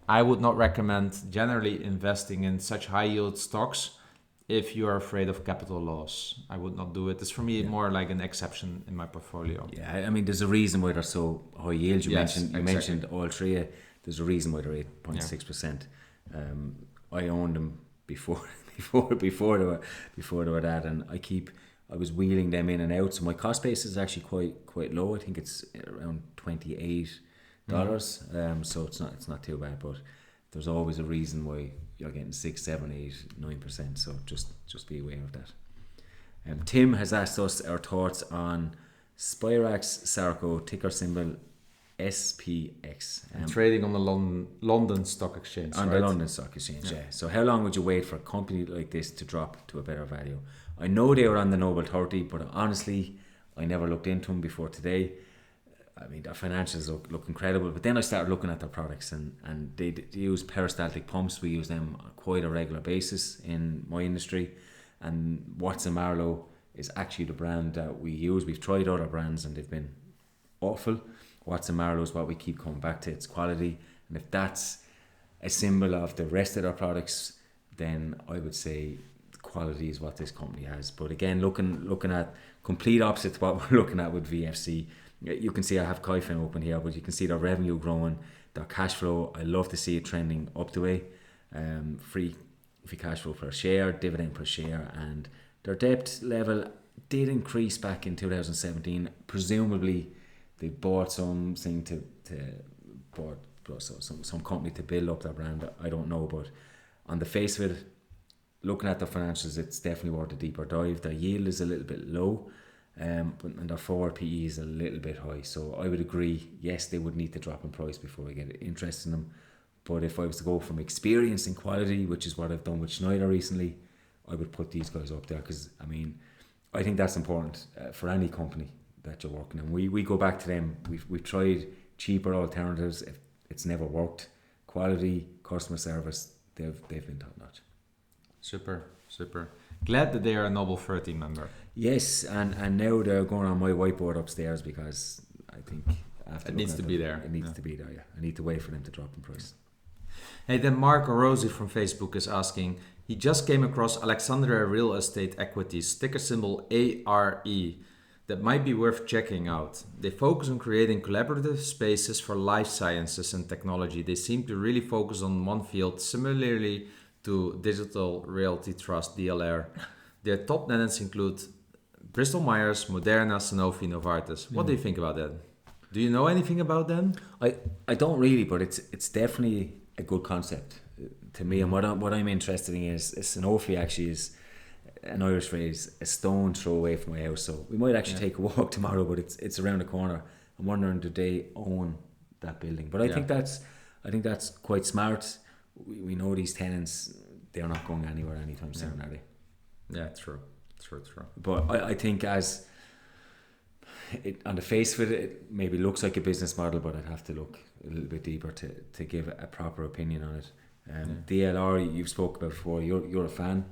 I would not recommend generally investing in such high yield stocks if you are afraid of capital loss. I would not do it. It's for me more like an exception in my portfolio. Yeah, I mean, there's a reason why they're so high yield. You mentioned Altria. There's a reason why they're 8.6%. I owned them before they were that, and I was wheeling them in and out, so my cost base is actually quite low. I think it's around $28, so it's not too bad, but there's always a reason why you're getting 6, 7, 8, 9%, so just be aware of that. Tim has asked us our thoughts on Spirax Sarco, ticker symbol SPX. Trading on the London Stock Exchange. The London Stock Exchange, yeah. So how long would you wait for a company like this to drop to a better value? I know they were on the Noble 30, but honestly, I never looked into them before today. I mean, their financials look incredible, but then I started looking at their products, and they use peristaltic pumps. We use them on quite a regular basis in my industry, and Watson Marlowe is actually the brand that we use. We've tried other brands and they've been awful. Watson Marlowe is what we keep coming back to, its quality, and if that's a symbol of the rest of their products, then I would say quality is what this company has. But again, looking at complete opposite to what we're looking at with VFC. You can see I have Kaifin open here, but you can see their revenue growing, their cash flow. I love to see it trending up the way. Free cash flow per share, dividend per share, and their debt level did increase back in 2017. Presumably, they bought something some company to build up their brand. I don't know, but on the face of it, looking at their financials, it's definitely worth a deeper dive. Their yield is a little bit low, and their forward PE is a little bit high. So I would agree, yes, they would need to drop in price before I get interested in them. But if I was to go from experience and quality, which is what I've done with Schneider recently, I would put these guys up there, because I mean, I think that's important for any company that you're working in. We go back to them. We've tried cheaper alternatives. If it's never worked, quality, customer service, they've been top notch. Super. Glad that they are a Noble 30 member. Yes, and now they're going on my whiteboard upstairs, because I think after it needs to be there. It needs to be there. Yeah, I need to wait for them to drop in price. Hey, then Mark Orosi from Facebook is asking, he just came across Alexandria Real Estate Equities, ticker symbol ARE, that might be worth checking out. They focus on creating collaborative spaces for life sciences and technology. They seem to really focus on one field, similarly to Digital Realty Trust, DLR. Their top tenants include Bristol Myers, Moderna, Sanofi, Novartis. What do you think about that? Do you know anything about them? I don't really, but it's definitely a good concept to me. And what I'm interested in is Sanofi actually is an Irish phrase, a stone throw away from my house. So we might actually take a walk tomorrow, but it's around the corner. I'm wondering, do they own that building? But I think that's quite smart. We know these tenants, they're not going anywhere anytime soon, are they? Yeah, true. But I think as it, on the face of it, it maybe looks like a business model, but I'd have to look a little bit deeper to give a proper opinion on it. DLR, you've spoke about before. You're a fan,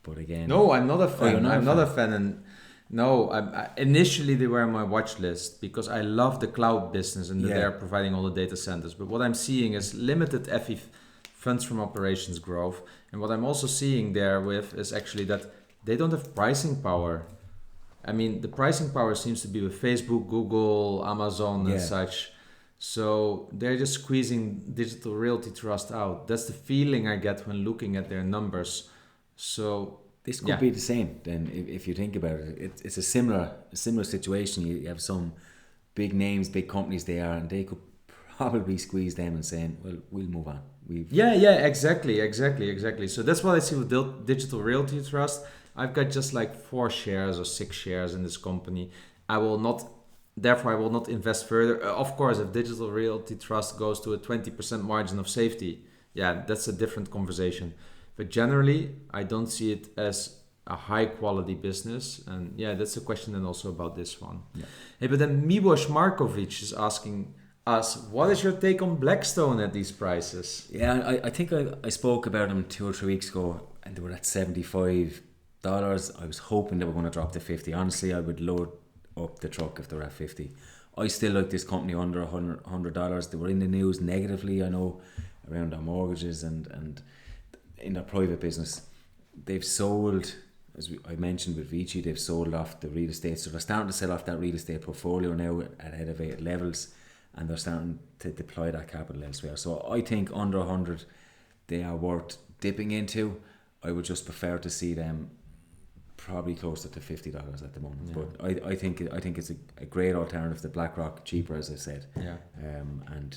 but again, no, I'm not a fan. I'm not a fan, and no, initially they were on my watch list because I love the cloud business and that they're providing all the data centers. But what I'm seeing is limited FE funds from operations growth, and what I'm also seeing there with is actually that they don't have pricing power. I mean, the pricing power seems to be with Facebook, Google, Amazon, and such. So they're just squeezing Digital Realty Trust out. That's the feeling I get when looking at their numbers. So this could be the same. Then, if you think about it, it's a similar situation. You have some big names, big companies there, and they could probably squeeze them and saying, "Well, we'll move on." Exactly. So that's what I see with Digital Realty Trust. I've got just like 4 shares or 6 shares in this company. I will not invest further. Of course, if Digital Realty Trust goes to a 20% margin of safety, that's a different conversation. But generally, I don't see it as a high quality business. And that's a question then also about this one. Hey, but then Miłosz Markovic is asking us, what is your take on Blackstone at these prices? I think I spoke about them 2 or 3 weeks ago, and they were at $75. I was hoping they were going to drop to 50. Honestly, I would load up the truck if they're at 50. I still like this company under $100. They were in the news negatively, I know, around their mortgages and in their private business. They've sold, as I mentioned with Vici, they've sold off the real estate. So they're starting to sell off that real estate portfolio now at elevated levels, and they're starting to deploy that capital elsewhere. So I think under 100 they are worth dipping into. I would just prefer to see them probably closer to $50 at the moment. But I think it's a great alternative to BlackRock, cheaper, as I said. And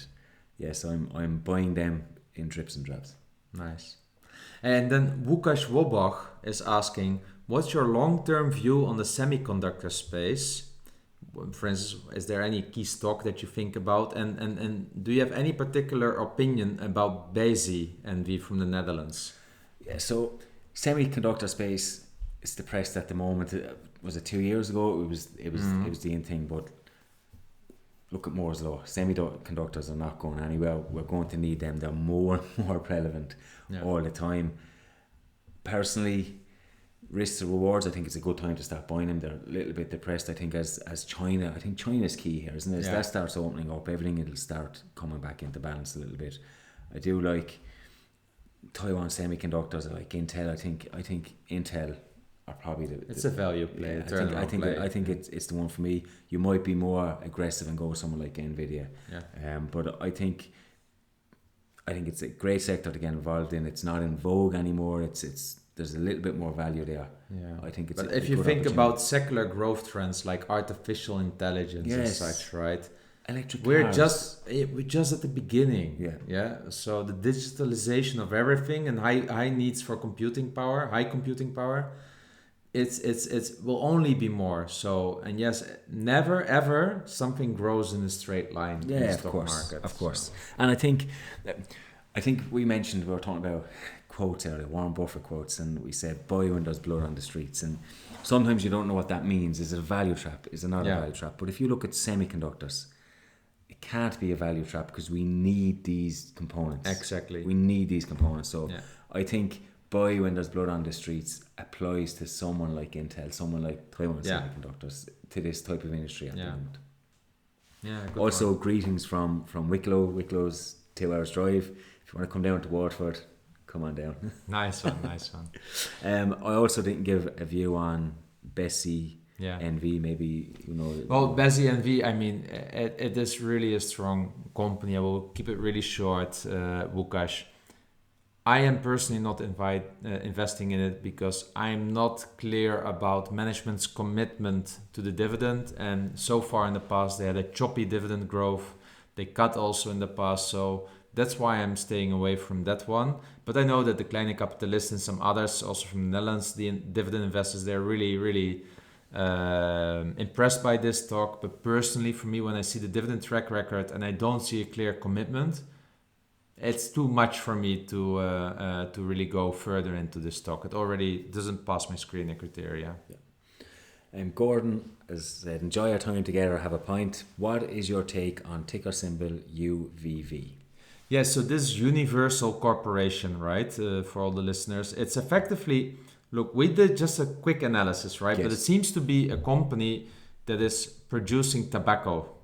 yes, I'm buying them in drips and drabs. Nice. And then Łukasz Wobach is asking, what's your long-term view on the semiconductor space? For instance, is there any key stock that you think about? And do you have any particular opinion about Bezi NV from the Netherlands? So semiconductor space, it's depressed at the moment. Was it 2 years ago? It was the in thing. But look at Moore's law. Semiconductors are not going anywhere. We're going to need them. They're more and more prevalent all the time. Personally, risks and rewards, I think it's a good time to start buying them. They're a little bit depressed, I think, as China. I think China's key here, isn't it? As that starts opening up, everything will start coming back into balance a little bit. I do like Taiwan Semiconductors. I like Intel. I think Intel are probably it's a value play. I think it's the one for me. You might be more aggressive and go with someone like Nvidia. But I think it's a great sector to get involved in. It's not in vogue anymore. There's a little bit more value there. I think it's. But if you think about secular growth trends like artificial intelligence and such, right? Electric we're cars. we're just at the beginning. So the digitalization of everything and high needs for high computing power, it's will only be more. So, and yes, never ever something grows in a straight line in the stock market. Of course. And I think we were talking about quotes earlier, Warren Buffett quotes, and we said buy when there's blood on the streets. And sometimes you don't know what that means. Is it a value trap? Is it not a value trap? But if you look at semiconductors, it can't be a value trap because we need these components. Exactly. We need these components. So I think buy when there's blood on the streets applies to someone like Intel, someone like Taiwan Semiconductors, to this type of industry at the moment. Good also, greetings from Wicklow. Wicklow's 2 hours drive. If you want to come down to Waterford, come on down. Nice one. I also didn't give a view on Bessie NV, maybe, Well, Bessie NV, I mean, it is really a strong company. I will keep it really short, Łukasz. I am personally not investing in it because I'm not clear about management's commitment to the dividend. And so far in the past, they had a choppy dividend growth. They cut also in the past. So that's why I'm staying away from that one. But I know that the Kleine Kapitalist and some others, also from the Netherlands, the dividend investors, they're really, really impressed by this stock. But personally, for me, when I see the dividend track record and I don't see a clear commitment, it's too much for me to really go further into this stock. It already doesn't pass my screening criteria. And Gordon has said, enjoy our time together, have a pint. What is your take on ticker symbol UVV? Yeah, so this Universal Corporation, right, for all the listeners, it's effectively, look, we did just a quick analysis, right? Yes. But it seems to be a company that is producing tobacco.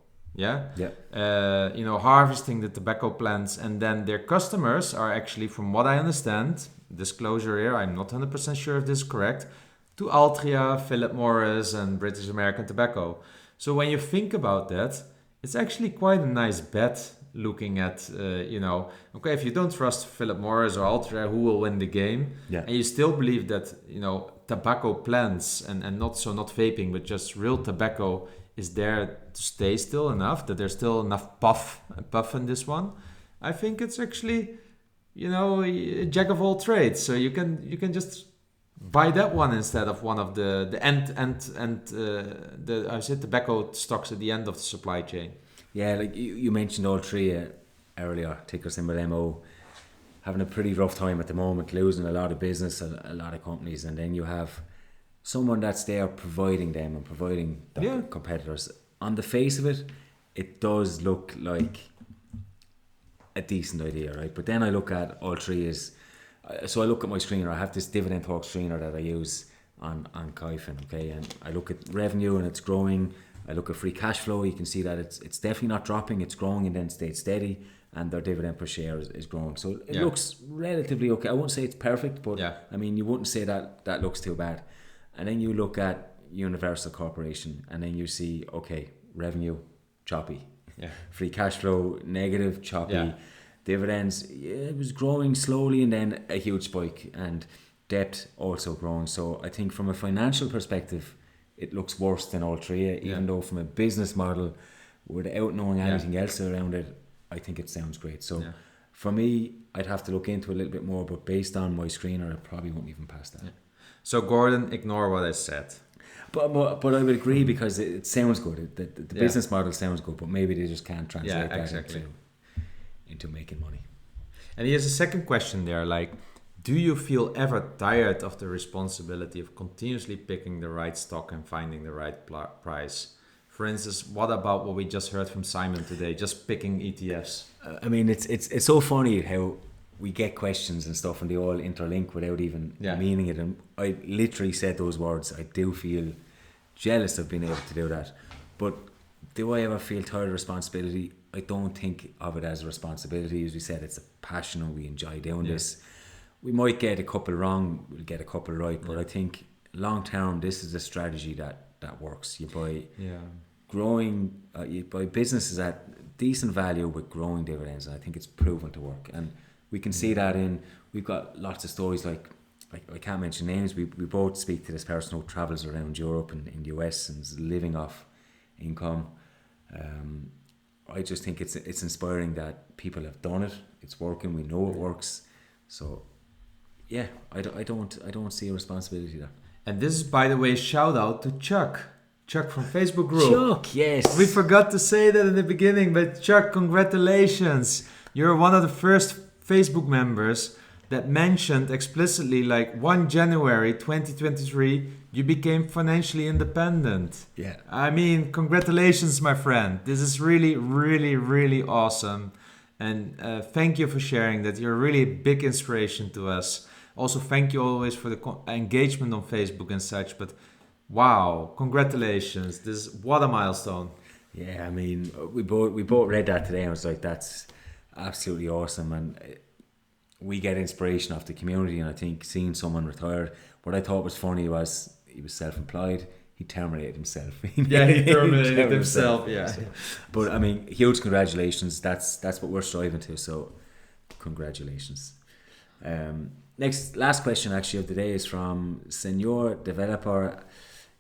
Harvesting the tobacco plants, and then their customers are actually, from what I understand, disclosure here, I'm not 100% sure if this is correct, to Altria, Philip Morris, and British American Tobacco. So when you think about that, it's actually quite a nice bet looking at, okay, if you don't trust Philip Morris or Altria, who will win the game? And you still believe that, tobacco plants and not vaping, but just real tobacco is there to stay still enough, that there's still enough puff in this one. I think it's actually, a jack of all trades. So you can just buy that one instead of one of the tobacco stocks at the end of the supply chain. Yeah, like you mentioned Altria earlier, ticker symbol MO, having a pretty rough time at the moment, losing a lot of business, a lot of companies, and then you have someone that's there providing them and providing the competitors. On the face of it, it does look like a decent idea, right? But then I look at Altria's, so I look at my screener. I have this Dividend Talk screener that I use on Kaifin, okay? And I look at revenue and it's growing. I look at free cash flow. You can see that it's definitely not dropping. It's growing and then stayed steady. And their dividend per share is growing. So it looks relatively okay. I wouldn't say it's perfect, but I mean, you wouldn't say that looks too bad. And then you look at Universal Corporation and then you see, okay, revenue, choppy. Free cash flow, negative, choppy. Dividends, it was growing slowly and then a huge spike. And debt also growing. So I think from a financial perspective, it looks worse than Altria, even though from a business model, without knowing anything else around it, I think it sounds great. So for me, I'd have to look into it a little bit more, but based on my screener, I probably won't even pass that. So Gordon, ignore what I said. But I would agree because it sounds good. The business model sounds good, but maybe they just can't translate that into making money. And here's a second question there, like, Do you feel ever tired of the responsibility of continuously picking the right stock and finding the right price? For instance, what about what we just heard from Simon today, just picking ETFs? I mean, it's so funny how we get questions and stuff and they all interlink without even meaning it. And I literally said those words. I do feel jealous of being able to do that. But do I ever feel tired of responsibility? I don't think of it as a responsibility. As we said, it's a passion and we enjoy doing this. We might get a couple wrong, we'll get a couple right, but I think long term, this is a strategy that works. You buy growing, you buy businesses at decent value with growing dividends, and I think it's proven to work. And we can see that we've got lots of stories like I can't mention names. We both speak to this person who travels around Europe and in the US and is living off income. I just think it's inspiring that people have done it. It's working. We know it works. So yeah, I don't see a responsibility there. And this is, by the way, shout out to Chuck from Facebook group. Chuck, yes. We forgot to say that in the beginning, but Chuck, congratulations. You're one of the first Facebook members that mentioned explicitly, like 1 January 2023, you became financially independent. Yeah. I mean, congratulations, my friend. This is really, really, really awesome. And thank you for sharing that. You're really a big inspiration to us. Also, thank you always for the engagement on Facebook and such. But wow, congratulations. What a milestone. Yeah, I mean, we both read that today and I was like, that's absolutely awesome. And we get inspiration off the community. And I think seeing someone retired, what I thought was funny was he was self-employed. He terminated himself. He terminated himself. Yeah. But I mean, huge congratulations. That's what we're striving to. So, congratulations. Last question actually of the day is from Senor Developer.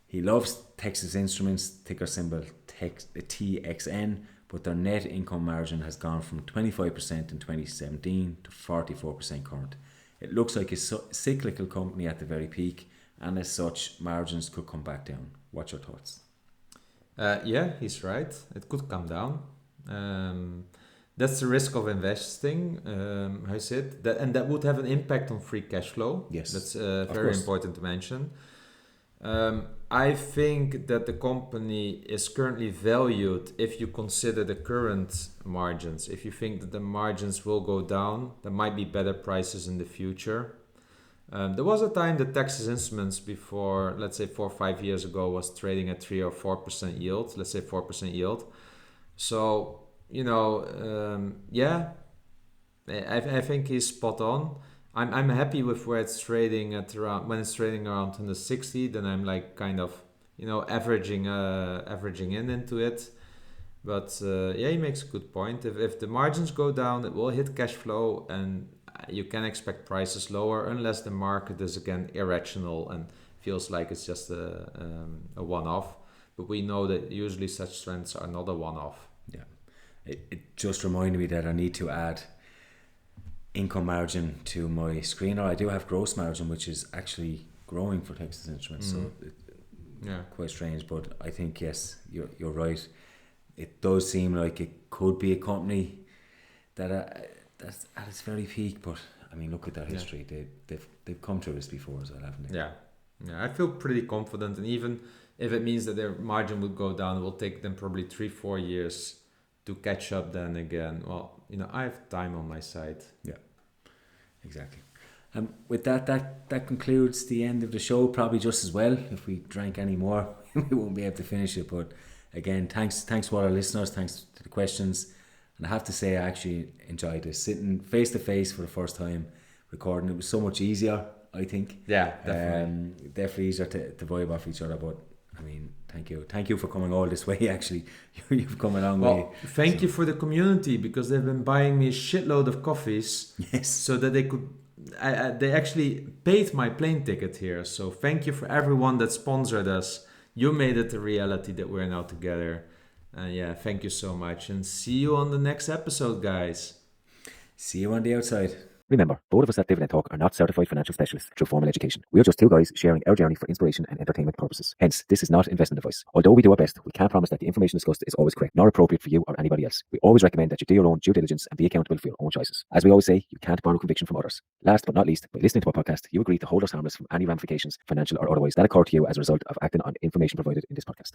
He loves Texas Instruments, ticker symbol TXN, but their net income margin has gone from 25% in 2017 to 44% current. It looks like a cyclical company at the very peak, and as such, margins could come back down. What's your thoughts? Yeah, he's right. It could come down. That's the risk of investing, I said, and that would have an impact on free cash flow. Yes, that's very important to mention. I think that the company is currently valued if you consider the current margins. If you think that the margins will go down, there might be better prices in the future. There was a time that Texas Instruments before, let's say 4 or 5 years ago, was trading at 3 or 4% yield, let's say 4% yield. So, I think he's spot on. I'm happy with where it's trading at around, when it's trading around 160, then I'm like kind of, averaging into it. But he makes a good point. If the margins go down, it will hit cash flow, and you can expect prices lower unless the market is again irrational and feels like it's just a one-off. But we know that usually such trends are not a one-off. Yeah, it just reminded me that I need to add income margin to my screener. I do have gross margin, which is actually growing for Texas Instruments. So quite strange, but I think yes, you're right. It does seem like it could be a company that's at its very peak, but I mean, look at their history. They've come through this before as well, haven't they? Yeah, I feel pretty confident, and even if it means that their margin would go down, it will take them probably 3-4 years to catch up then again. Well, I have time on my side. Yeah, exactly. With that concludes the end of the show, probably just as well. If we drank any more, we won't be able to finish it. But again, thanks to all our listeners, thanks to the questions. And I have to say, I actually enjoyed this. Sitting face to face for the first time, recording, it was so much easier, I think. Yeah, definitely. Definitely easier to vibe off each other. But I mean, thank you for coming all this way. Actually, you've come a long way. Thank you for the community, because they've been buying me a shitload of coffees. Yes. So that they could. They actually paid my plane ticket here. So thank you for everyone that sponsored us. You made it a reality that we're now together. Thank you so much, and see you on the next episode, guys. See you on the outside. Remember, both of us at Dividend Talk are not certified financial specialists through formal education. We are just two guys sharing our journey for inspiration and entertainment purposes. Hence, this is not investment advice. Although we do our best, we can't promise that the information discussed is always correct, nor appropriate for you or anybody else. We always recommend that you do your own due diligence and be accountable for your own choices. As we always say, you can't borrow conviction from others. Last but not least, by listening to our podcast, you agree to hold us harmless from any ramifications, financial or otherwise, that occur to you as a result of acting on information provided in this podcast.